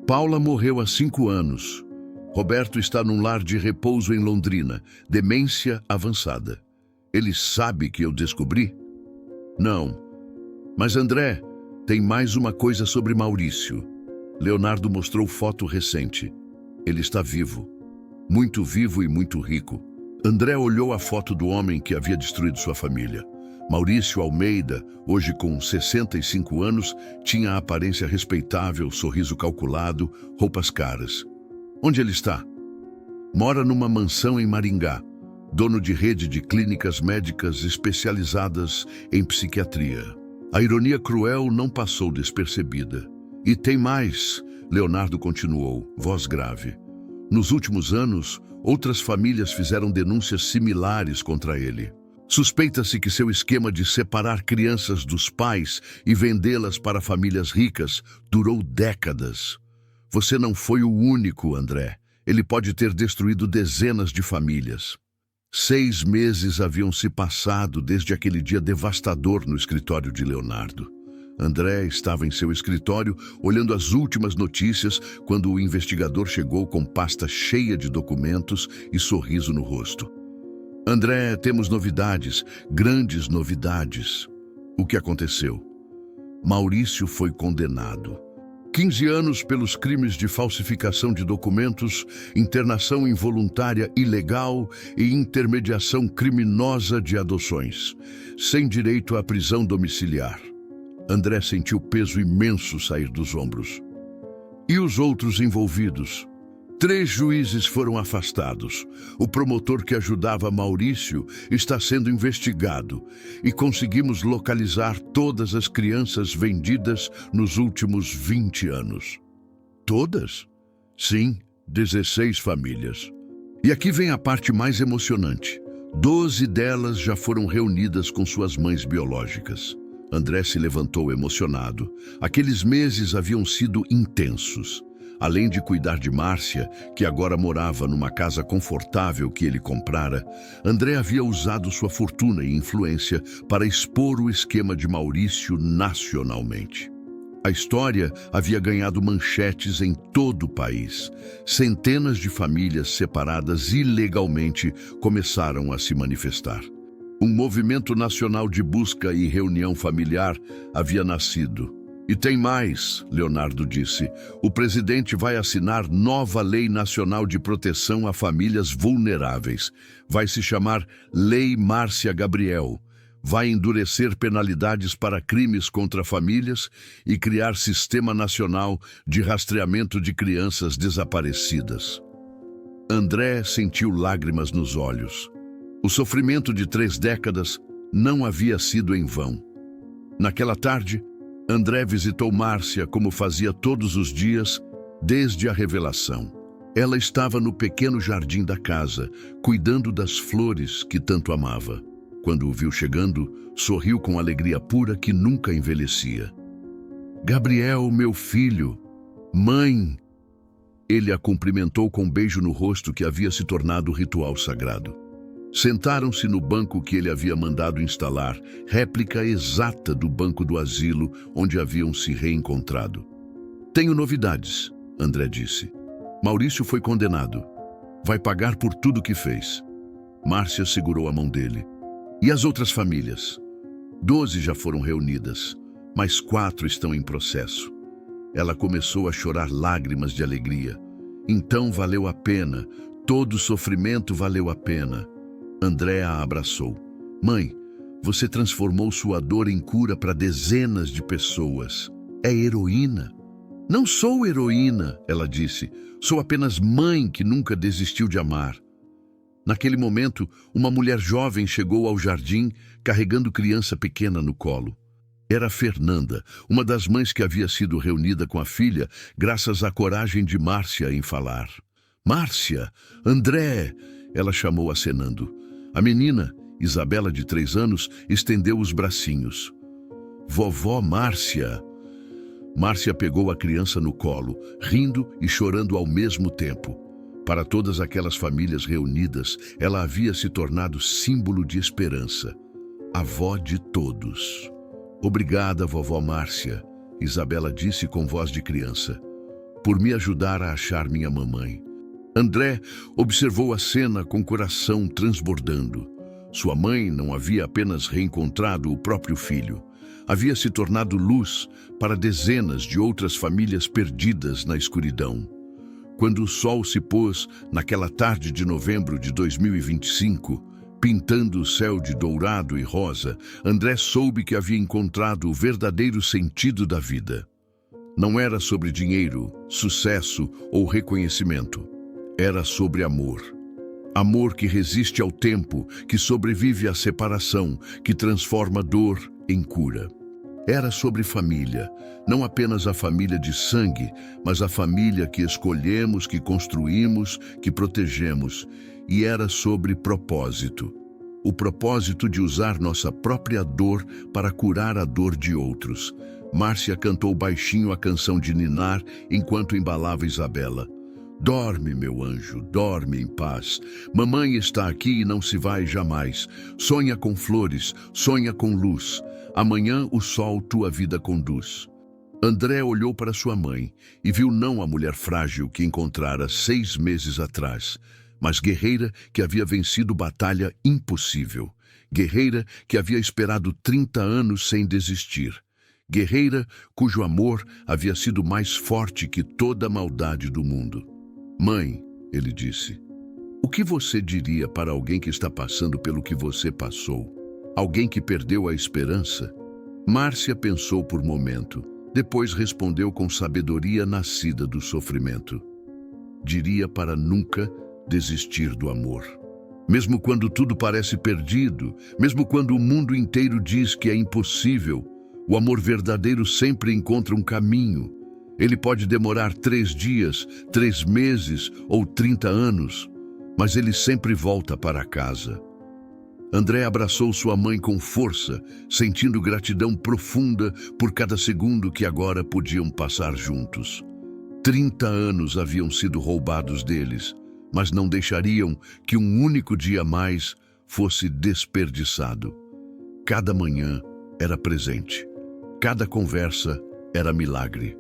[SPEAKER 1] Paula morreu há 5 anos. Roberto está num lar de repouso em Londrina, demência avançada. Ele sabe que eu descobri? Não. Mas André, tem mais uma coisa sobre Maurício. Leonardo mostrou foto recente. Ele está vivo. Muito vivo e muito rico. André olhou a foto do homem que havia destruído sua família. Maurício Almeida, hoje com 65 anos, tinha a aparência respeitável, sorriso calculado, roupas caras. Onde ele está? Mora numa mansão em Maringá, dono de rede de clínicas médicas especializadas em psiquiatria. A ironia cruel não passou despercebida. E tem mais, Leonardo continuou, voz grave. Nos últimos anos, outras famílias fizeram denúncias similares contra ele. Suspeita-se que seu esquema de separar crianças dos pais e vendê-las para famílias ricas durou décadas. Você não foi o único, André. Ele pode ter destruído dezenas de famílias. 6 meses haviam se passado desde aquele dia devastador no escritório de Leonardo. André estava em seu escritório, olhando as últimas notícias, quando o investigador chegou com pasta cheia de documentos e sorriso no rosto. André, temos novidades, grandes novidades. O que aconteceu? Maurício foi condenado. 15 anos pelos crimes de falsificação de documentos, internação involuntária ilegal e intermediação criminosa de adoções, sem direito à prisão domiciliar. André sentiu peso imenso sair dos ombros. E os outros envolvidos? 3 juízes foram afastados. O promotor que ajudava Maurício está sendo investigado e conseguimos localizar todas as crianças vendidas nos últimos 20 anos. Todas? Sim, 16 famílias. E aqui vem a parte mais emocionante. 12 delas já foram reunidas com suas mães biológicas. André se levantou emocionado. Aqueles meses haviam sido intensos. Além de cuidar de Márcia, que agora morava numa casa confortável que ele comprara, André havia usado sua fortuna e influência para expor o esquema de Maurício nacionalmente. A história havia ganhado manchetes em todo o país. Centenas de famílias separadas ilegalmente começaram a se manifestar. Um movimento nacional de busca e reunião familiar havia nascido. E tem mais, Leonardo disse. O presidente vai assinar nova Lei Nacional de Proteção a Famílias Vulneráveis. Vai se chamar Lei Márcia Gabriel. Vai endurecer penalidades para crimes contra famílias e criar Sistema Nacional de Rastreamento de Crianças Desaparecidas. André sentiu lágrimas nos olhos. O sofrimento de 3 décadas não havia sido em vão. Naquela tarde, André visitou Márcia como fazia todos os dias, desde a revelação. Ela estava no pequeno jardim da casa, cuidando das flores que tanto amava. Quando o viu chegando, sorriu com alegria pura que nunca envelhecia. Gabriel, meu filho, mãe! Ele a cumprimentou com um beijo no rosto que havia se tornado ritual sagrado. Sentaram-se no banco que ele havia mandado instalar, réplica exata do banco do asilo onde haviam se reencontrado. Tenho novidades, André disse. Maurício foi condenado. Vai pagar por tudo que fez. Márcia segurou a mão dele. E as outras famílias? 12 já foram reunidas, mas 4 estão em processo. Ela começou a chorar lágrimas de alegria. Então valeu a pena, todo o sofrimento valeu a pena. André a abraçou. Mãe, você transformou sua dor em cura para dezenas de pessoas. É heroína. Não sou heroína, ela disse. Sou apenas mãe que nunca desistiu de amar. Naquele momento, uma mulher jovem chegou ao jardim, carregando criança pequena no colo. Era Fernanda, uma das mães que havia sido reunida com a filha, graças à coragem de Márcia em falar. Márcia! André! Ela chamou acenando. A menina, Isabela, de 3 anos, estendeu os bracinhos. Vovó Márcia! Márcia pegou a criança no colo, rindo e chorando ao mesmo tempo. Para todas aquelas famílias reunidas, ela havia se tornado símbolo de esperança. Avó de todos. Obrigada, vovó Márcia, Isabela disse com voz de criança, por me ajudar a achar minha mamãe. André observou a cena com o coração transbordando. Sua mãe não havia apenas reencontrado o próprio filho, havia se tornado luz para dezenas de outras famílias perdidas na escuridão. Quando o sol se pôs naquela tarde de novembro de 2025, pintando o céu de dourado e rosa, André soube que havia encontrado o verdadeiro sentido da vida. Não era sobre dinheiro, sucesso ou reconhecimento. Era sobre amor. Amor que resiste ao tempo, que sobrevive à separação, que transforma dor em cura. Era sobre família, não apenas a família de sangue, mas a família que escolhemos, que construímos, que protegemos. E era sobre propósito. O propósito de usar nossa própria dor para curar a dor de outros. Márcia cantou baixinho a canção de ninar enquanto embalava Isabela. Dorme, meu anjo, dorme em paz. Mamãe está aqui e não se vai jamais. Sonha com flores, sonha com luz. Amanhã o sol tua vida conduz. André olhou para sua mãe e viu não a mulher frágil que encontrara 6 meses atrás, mas guerreira que havia vencido batalha impossível. Guerreira que havia esperado 30 anos sem desistir. Guerreira cujo amor havia sido mais forte que toda a maldade do mundo. Mãe, ele disse, o que você diria para alguém que está passando pelo que você passou? Alguém que perdeu a esperança? Márcia pensou por momento, depois respondeu com sabedoria nascida do sofrimento. Diria para nunca desistir do amor. Mesmo quando tudo parece perdido, mesmo quando o mundo inteiro diz que é impossível, o amor verdadeiro sempre encontra um caminho. Ele pode demorar 3 dias, 3 meses ou 30 anos, mas ele sempre volta para casa. André abraçou sua mãe com força, sentindo gratidão profunda por cada segundo que agora podiam passar juntos. 30 anos haviam sido roubados deles, mas não deixariam que um único dia a mais fosse desperdiçado. Cada manhã era presente. Cada conversa era milagre.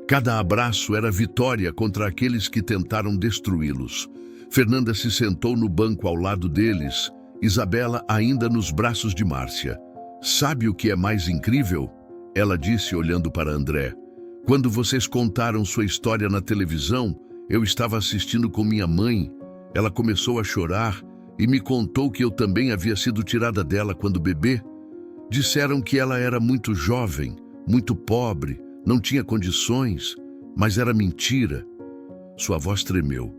[SPEAKER 1] Cada abraço era vitória contra aqueles que tentaram destruí-los. Fernanda se sentou no banco ao lado deles, Isabela ainda nos braços de Márcia. Sabe o que é mais incrível? Ela disse olhando para André. Quando vocês contaram sua história na televisão, eu estava assistindo com minha mãe. Ela começou a chorar e me contou que eu também havia sido tirada dela quando bebê. Disseram que ela era muito jovem, muito pobre, não tinha condições, mas era mentira. Sua voz tremeu.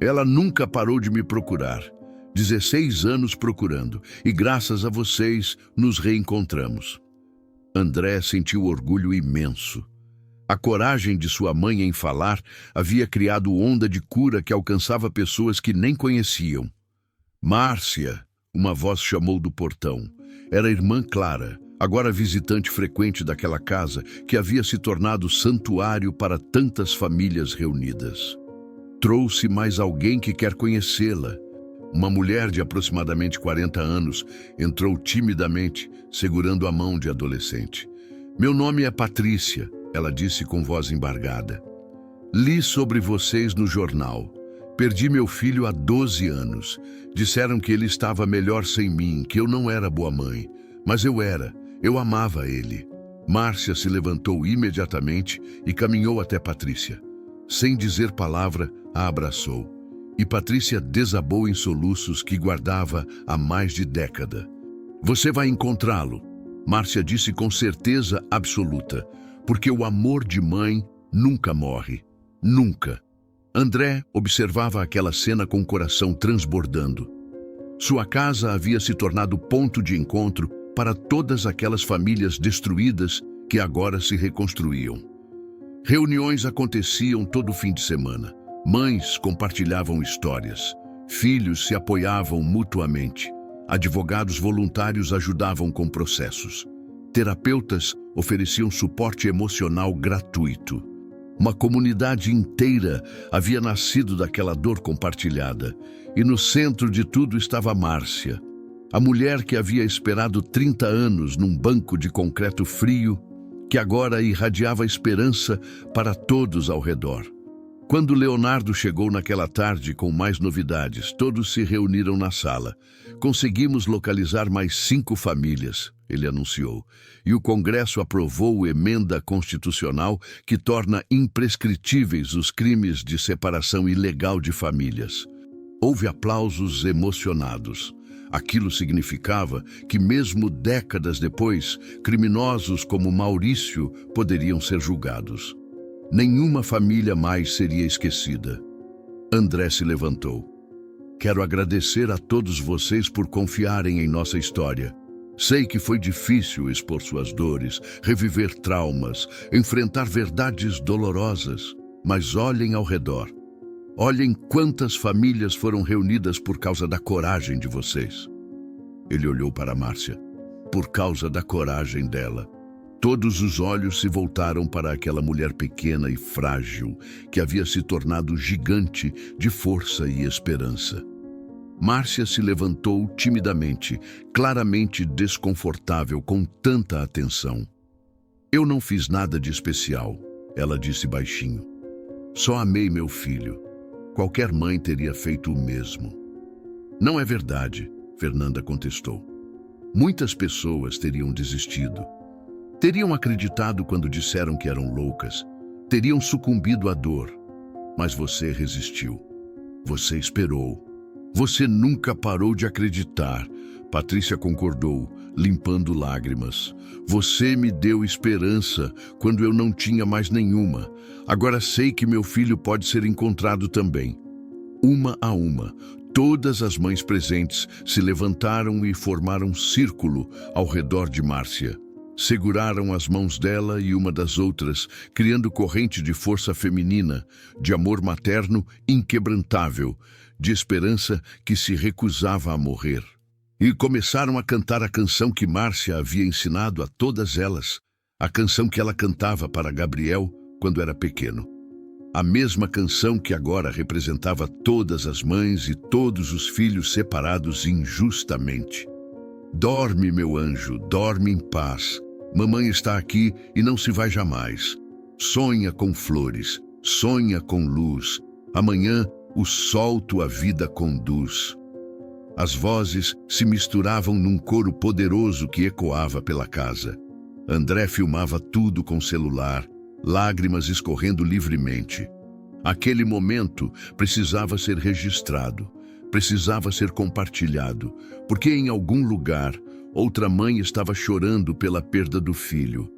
[SPEAKER 1] Ela nunca parou de me procurar. 16 anos procurando, e graças a vocês nos reencontramos. André sentiu orgulho imenso. A coragem de sua mãe em falar havia criado onda de cura que alcançava pessoas que nem conheciam. Márcia, uma voz chamou do portão. Era a irmã Clara, agora visitante frequente daquela casa que havia se tornado santuário para tantas famílias reunidas. Trouxe mais alguém que quer conhecê-la. Uma mulher de aproximadamente 40 anos entrou timidamente, segurando a mão de adolescente. Meu nome é Patrícia, ela disse com voz embargada. Li sobre vocês no jornal. Perdi meu filho há 12 anos. Disseram que ele estava melhor sem mim, que eu não era boa mãe. Mas eu era. Eu amava ele. Márcia se levantou imediatamente e caminhou até Patrícia. Sem dizer palavra, a abraçou. E Patrícia desabou em soluços que guardava há mais de década. Você vai encontrá-lo, Márcia disse com certeza absoluta, porque o amor de mãe nunca morre. Nunca. André observava aquela cena com o coração transbordando. Sua casa havia se tornado ponto de encontro para todas aquelas famílias destruídas que agora se reconstruíam. Reuniões aconteciam todo fim de semana. Mães compartilhavam histórias. Filhos se apoiavam mutuamente. Advogados voluntários ajudavam com processos. Terapeutas ofereciam suporte emocional gratuito. Uma comunidade inteira havia nascido daquela dor compartilhada. E no centro de tudo estava Márcia, a mulher que havia esperado 30 anos num banco de concreto frio, que agora irradiava esperança para todos ao redor. Quando Leonardo chegou naquela tarde com mais novidades, todos se reuniram na sala. Conseguimos localizar mais 5 famílias, ele anunciou, e o Congresso aprovou a emenda constitucional que torna imprescritíveis os crimes de separação ilegal de famílias. Houve aplausos emocionados. Aquilo significava que, mesmo décadas depois, criminosos como Maurício poderiam ser julgados. Nenhuma família mais seria esquecida. André se levantou. Quero agradecer a todos vocês por confiarem em nossa história. Sei que foi difícil expor suas dores, reviver traumas, enfrentar verdades dolorosas, mas olhem ao redor. Olhem quantas famílias foram reunidas por causa da coragem de vocês. Ele olhou para Márcia. Por causa da coragem dela. Todos os olhos se voltaram para aquela mulher pequena e frágil, que havia se tornado gigante de força e esperança. Márcia se levantou timidamente, claramente desconfortável com tanta atenção. Eu não fiz nada de especial, ela disse baixinho. Só amei meu filho. Qualquer mãe teria feito o mesmo. Não é verdade, Fernanda contestou. Muitas pessoas teriam desistido. Teriam acreditado quando disseram que eram loucas. Teriam sucumbido à dor. Mas você resistiu. Você esperou. Você nunca parou de acreditar. Patrícia concordou, limpando lágrimas. Você me deu esperança quando eu não tinha mais nenhuma. Agora sei que meu filho pode ser encontrado também. Uma a uma, todas as mães presentes se levantaram e formaram um círculo ao redor de Márcia. Seguraram as mãos dela e uma das outras, criando corrente de força feminina, de amor materno inquebrantável, de esperança que se recusava a morrer. E começaram a cantar a canção que Márcia havia ensinado a todas elas, a canção que ela cantava para Gabriel quando era pequeno. A mesma canção que agora representava todas as mães e todos os filhos separados injustamente. Dorme, meu anjo, dorme em paz. Mamãe está aqui e não se vai jamais. Sonha com flores, sonha com luz. Amanhã o sol tua vida conduz. As vozes se misturavam num coro poderoso que ecoava pela casa. André filmava tudo com celular, lágrimas escorrendo livremente. Aquele momento precisava ser registrado, precisava ser compartilhado, porque em algum lugar outra mãe estava chorando pela perda do filho.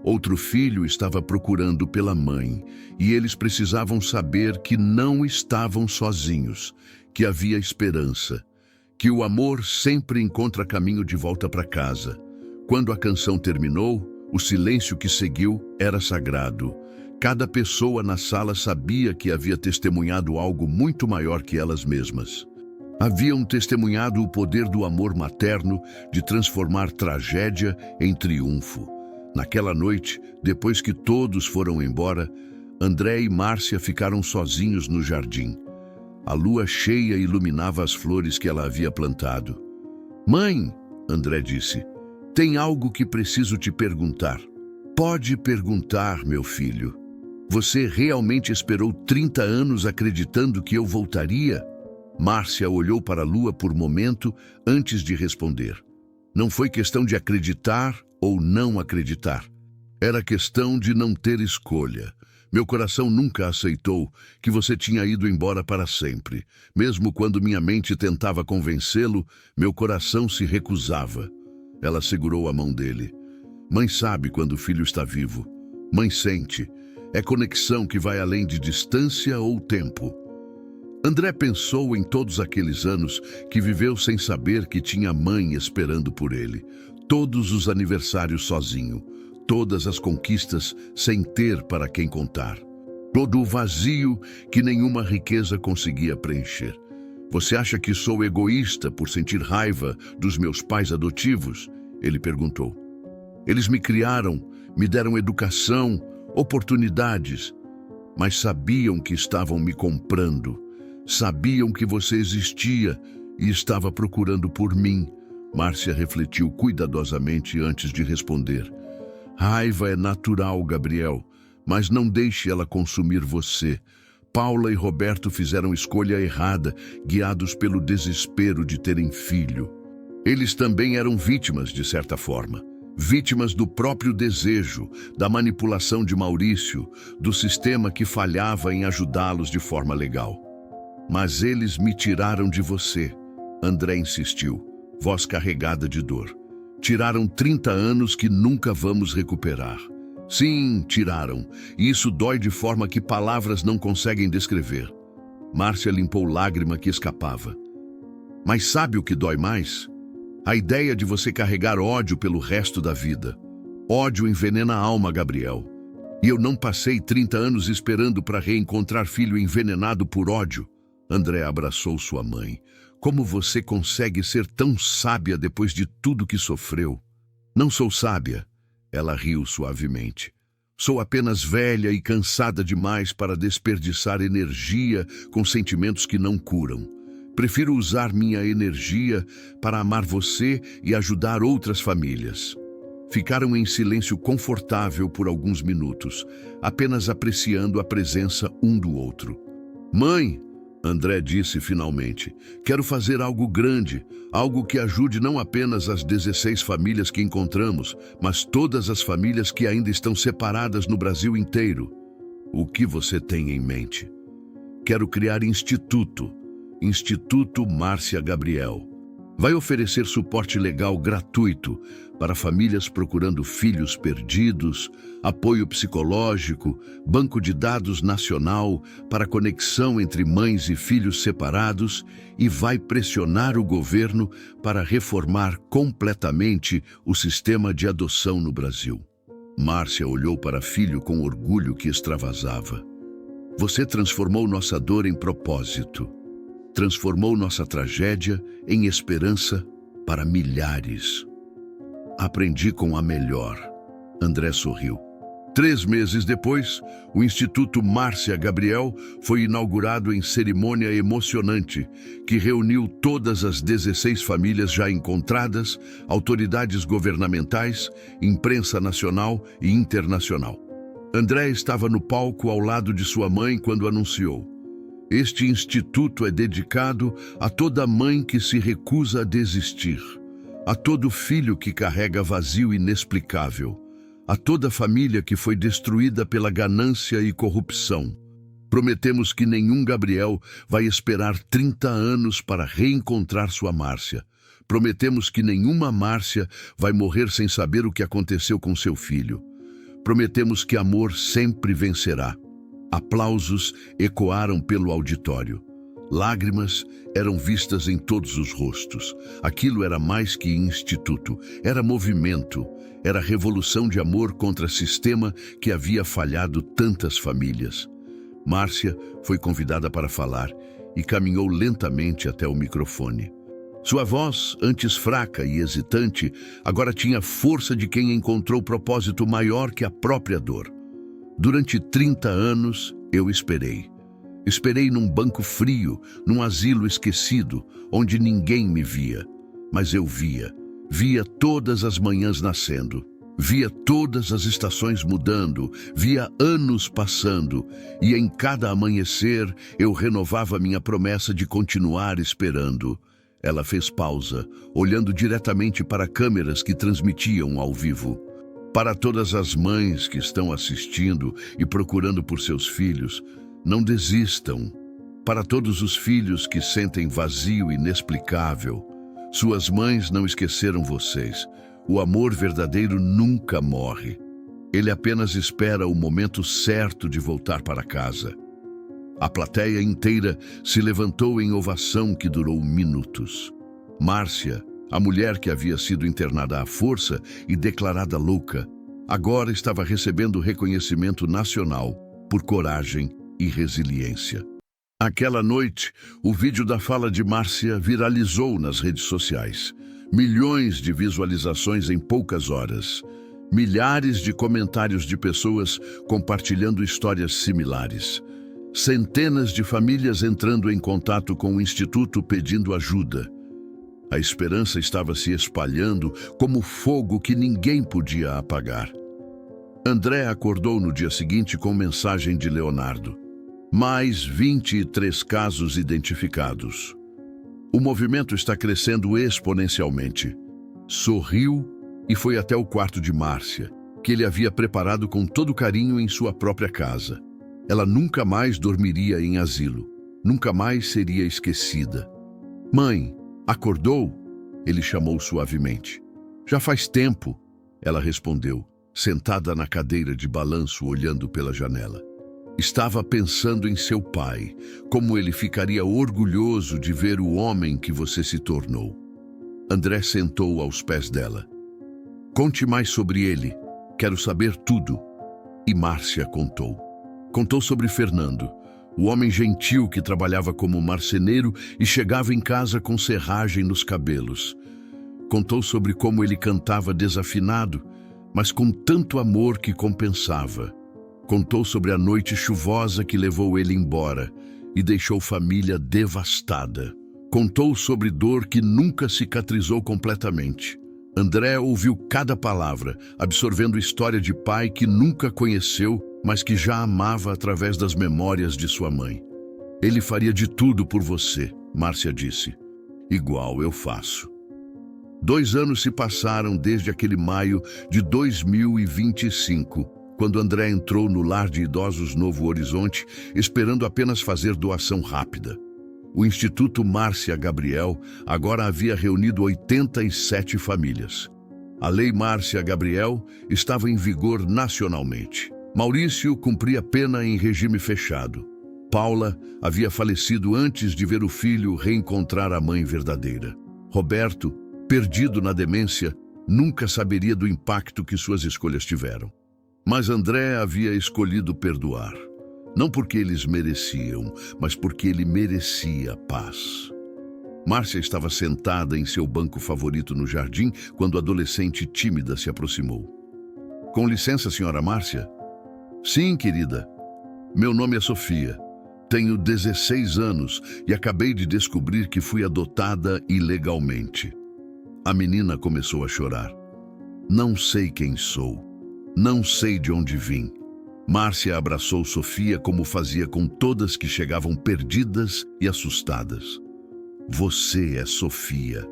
[SPEAKER 1] Outro filho estava procurando pela mãe, e eles precisavam saber que não estavam sozinhos, que havia esperança, que o amor sempre encontra caminho de volta para casa. Quando a canção terminou, o silêncio que seguiu era sagrado. Cada pessoa na sala sabia que havia testemunhado algo muito maior que elas mesmas. Haviam testemunhado o poder do amor materno de transformar tragédia em triunfo. Naquela noite, depois que todos foram embora, André e Márcia ficaram sozinhos no jardim. A lua cheia iluminava as flores que ela havia plantado. Mãe, André disse, tem algo que preciso te perguntar. Pode perguntar, meu filho. Você realmente esperou 30 anos acreditando que eu voltaria? Márcia olhou para a lua por um momento antes de responder. Não foi questão de acreditar ou não acreditar. Era questão de não ter escolha. Meu coração nunca aceitou que você tinha ido embora para sempre. Mesmo quando minha mente tentava convencê-lo, meu coração se recusava. Ela segurou a mão dele. Mãe sabe quando o filho está vivo. Mãe sente. É conexão que vai além de distância ou tempo. André pensou em todos aqueles anos que viveu sem saber que tinha mãe esperando por ele. Todos os aniversários sozinho. Todas as conquistas sem ter para quem contar. Todo o vazio que nenhuma riqueza conseguia preencher. Você acha que sou egoísta por sentir raiva dos meus pais adotivos? Ele perguntou. Eles me criaram, me deram educação, oportunidades, mas sabiam que estavam me comprando. Sabiam que você existia e estava procurando por mim. Márcia refletiu cuidadosamente antes de responder. Raiva é natural, Gabriel, mas não deixe ela consumir você. Paula e Roberto fizeram escolha errada, guiados pelo desespero de terem filho. Eles também eram vítimas, de certa forma. Vítimas do próprio desejo, da manipulação de Maurício, do sistema que falhava em ajudá-los de forma legal. Mas eles me tiraram de você, André insistiu, voz carregada de dor. Tiraram 30 anos que nunca vamos recuperar. Sim, tiraram, e isso dói de forma que palavras não conseguem descrever. Márcia limpou lágrima que escapava. Mas sabe o que dói mais? A ideia de você carregar ódio pelo resto da vida. Ódio envenena a alma, Gabriel. E eu não passei 30 anos esperando para reencontrar filho envenenado por ódio. André abraçou sua mãe. Como você consegue ser tão sábia depois de tudo que sofreu? Não sou sábia. Ela riu suavemente. Sou apenas velha e cansada demais para desperdiçar energia com sentimentos que não curam. Prefiro usar minha energia para amar você e ajudar outras famílias. Ficaram em silêncio confortável por alguns minutos, apenas apreciando a presença um do outro. Mãe, André disse finalmente, quero fazer algo grande, algo que ajude não apenas as 16 famílias que encontramos, mas todas as famílias que ainda estão separadas no Brasil inteiro. O que você tem em mente? Quero criar Instituto Márcia Gabriel. Vai oferecer suporte legal gratuito para famílias procurando filhos perdidos, apoio psicológico, banco de dados nacional para conexão entre mães e filhos separados e vai pressionar o governo para reformar completamente o sistema de adoção no Brasil. Márcia olhou para filho com orgulho que extravasava. Você transformou nossa dor em propósito. Transformou nossa tragédia em esperança para milhares. Aprendi com a melhor. André sorriu. 3 meses depois, o Instituto Márcia Gabriel foi inaugurado em cerimônia emocionante, que reuniu todas as 16 famílias já encontradas, autoridades governamentais, imprensa nacional e internacional. André estava no palco ao lado de sua mãe quando anunciou. Este instituto é dedicado a toda mãe que se recusa a desistir, a todo filho que carrega vazio inexplicável, a toda família que foi destruída pela ganância e corrupção. Prometemos que nenhum Gabriel vai esperar 30 anos para reencontrar sua Márcia. Prometemos que nenhuma Márcia vai morrer sem saber o que aconteceu com seu filho. Prometemos que amor sempre vencerá. Aplausos ecoaram pelo auditório. Lágrimas eram vistas em todos os rostos. Aquilo era mais que instituto, era movimento, era revolução de amor contra sistema que havia falhado tantas famílias. Márcia foi convidada para falar e caminhou lentamente até o microfone. Sua voz, antes fraca e hesitante, agora tinha força de quem encontrou propósito maior que a própria dor. Durante 30 anos, eu esperei. Esperei num banco frio, num asilo esquecido, onde ninguém me via. Mas eu via. Via todas as manhãs nascendo. Via todas as estações mudando. Via anos passando. E em cada amanhecer, eu renovava minha promessa de continuar esperando. Ela fez pausa, olhando diretamente para câmeras que transmitiam ao vivo. Para todas as mães que estão assistindo e procurando por seus filhos, não desistam. Para todos os filhos que sentem vazio inexplicável, suas mães não esqueceram vocês. O amor verdadeiro nunca morre. Ele apenas espera o momento certo de voltar para casa. A plateia inteira se levantou em ovação que durou minutos. Márcia, a mulher que havia sido internada à força e declarada louca, agora estava recebendo reconhecimento nacional por coragem e resiliência. Aquela noite, o vídeo da fala de Márcia viralizou nas redes sociais. Milhões de visualizações em poucas horas. Milhares de comentários de pessoas compartilhando histórias similares. Centenas de famílias entrando em contato com o Instituto pedindo ajuda. A esperança estava se espalhando como fogo que ninguém podia apagar. André acordou no dia seguinte com mensagem de Leonardo. Mais 23 casos identificados. O movimento está crescendo exponencialmente. Sorriu e foi até o quarto de Márcia, que ele havia preparado com todo carinho em sua própria casa. Ela nunca mais dormiria em asilo. Nunca mais seria esquecida. Mãe, acordou? Ele chamou suavemente. Já faz tempo, ela respondeu, sentada na cadeira de balanço olhando pela janela. Estava pensando em seu pai, como ele ficaria orgulhoso de ver o homem que você se tornou. André sentou aos pés dela. Conte mais sobre ele, quero saber tudo. E Márcia contou. Contou sobre Fernando, o homem gentil que trabalhava como marceneiro e chegava em casa com serragem nos cabelos. Contou sobre como ele cantava desafinado, mas com tanto amor que compensava. Contou sobre a noite chuvosa que levou ele embora e deixou família devastada. Contou sobre dor que nunca cicatrizou completamente. André ouviu cada palavra, absorvendo história de pai que nunca conheceu, mas que já amava através das memórias de sua mãe. Ele faria de tudo por você, Márcia disse. Igual eu faço. 2 anos se passaram desde aquele maio de 2025, quando André entrou no lar de idosos Novo Horizonte, esperando apenas fazer doação rápida. O Instituto Márcia Gabriel agora havia reunido 87 famílias. A Lei Márcia Gabriel estava em vigor nacionalmente. Maurício cumpria pena em regime fechado. Paula havia falecido antes de ver o filho reencontrar a mãe verdadeira. Roberto, perdido na demência, nunca saberia do impacto que suas escolhas tiveram. Mas André havia escolhido perdoar. Não porque eles mereciam, mas porque ele merecia paz. Márcia estava sentada em seu banco favorito no jardim quando a adolescente tímida se aproximou. Com licença, senhora Márcia? Sim, querida. Meu nome é Sofia. Tenho 16 anos e acabei de descobrir que fui adotada ilegalmente. A menina começou a chorar. Não sei quem sou. Não sei de onde vim. Márcia abraçou Sofia como fazia com todas que chegavam perdidas e assustadas. Você é Sofia.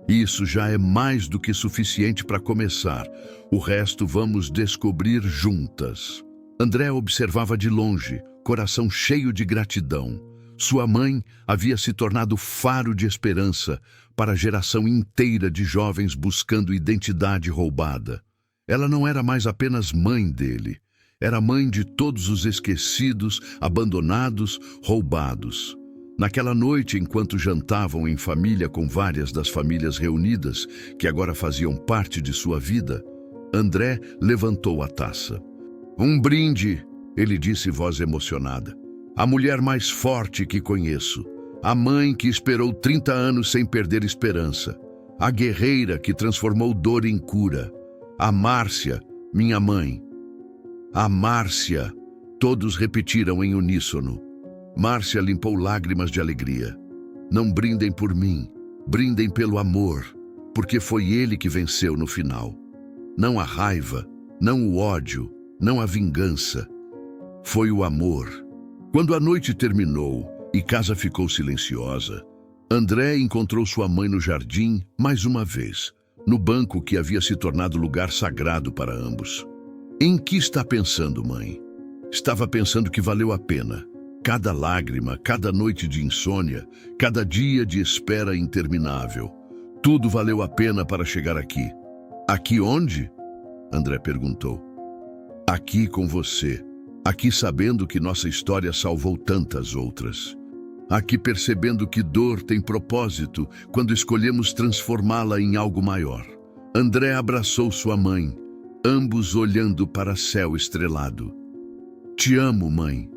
[SPEAKER 1] Isso já é mais do que suficiente para começar. O resto vamos descobrir juntas. André observava de longe, coração cheio de gratidão. Sua mãe havia se tornado faro de esperança para a geração inteira de jovens buscando identidade roubada. Ela não era mais apenas mãe dele. Era mãe de todos os esquecidos, abandonados, roubados. Naquela noite, enquanto jantavam em família com várias das famílias reunidas, que agora faziam parte de sua vida, André levantou a taça. Um brinde, ele disse, voz emocionada. A mulher mais forte que conheço. A mãe que esperou 30 anos sem perder esperança. A guerreira que transformou dor em cura. A Márcia, minha mãe. A Márcia, todos repetiram em uníssono. Márcia limpou lágrimas de alegria. Não brindem por mim, brindem pelo amor, porque foi ele que venceu no final. Não a raiva, não o ódio, não a vingança. Foi o amor. Quando a noite terminou e casa ficou silenciosa, André encontrou sua mãe no jardim mais uma vez, no banco que havia se tornado lugar sagrado para ambos. Em que está pensando, mãe? Estava pensando que valeu a pena. Cada lágrima, cada noite de insônia, cada dia de espera interminável. Tudo valeu a pena para chegar aqui. Aqui onde? André perguntou. Aqui com você. Aqui sabendo que nossa história salvou tantas outras. Aqui percebendo que dor tem propósito quando escolhemos transformá-la em algo maior. André abraçou sua mãe, ambos olhando para céu estrelado. Te amo, mãe.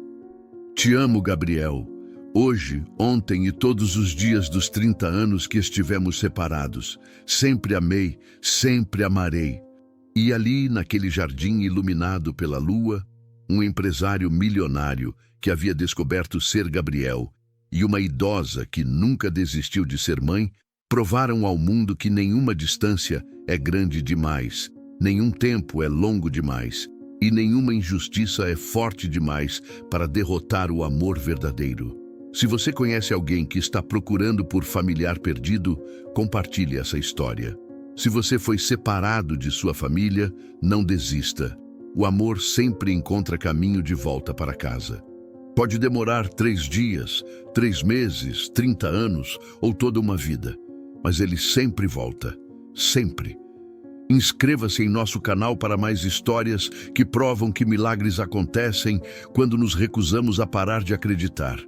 [SPEAKER 1] Te amo, Gabriel. Hoje, ontem e todos os dias dos 30 anos que estivemos separados. Sempre amei, sempre amarei. E ali, naquele jardim iluminado pela lua, um empresário milionário que havia descoberto ser Gabriel e uma idosa que nunca desistiu de ser mãe, provaram ao mundo que nenhuma distância é grande demais, nenhum tempo é longo demais e nenhuma injustiça é forte demais para derrotar o amor verdadeiro. Se você conhece alguém que está procurando por familiar perdido, compartilhe essa história. Se você foi separado de sua família, não desista. O amor sempre encontra caminho de volta para casa. Pode demorar 3 dias, 3 meses, 30 anos ou toda uma vida, mas ele sempre volta. Sempre. Inscreva-se em nosso canal para mais histórias que provam que milagres acontecem quando nos recusamos a parar de acreditar.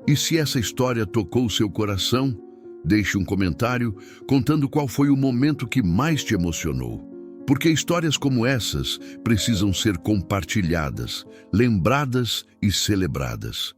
[SPEAKER 1] E se essa história tocou seu coração, deixe um comentário contando qual foi o momento que mais te emocionou. Porque histórias como essas precisam ser compartilhadas, lembradas e celebradas.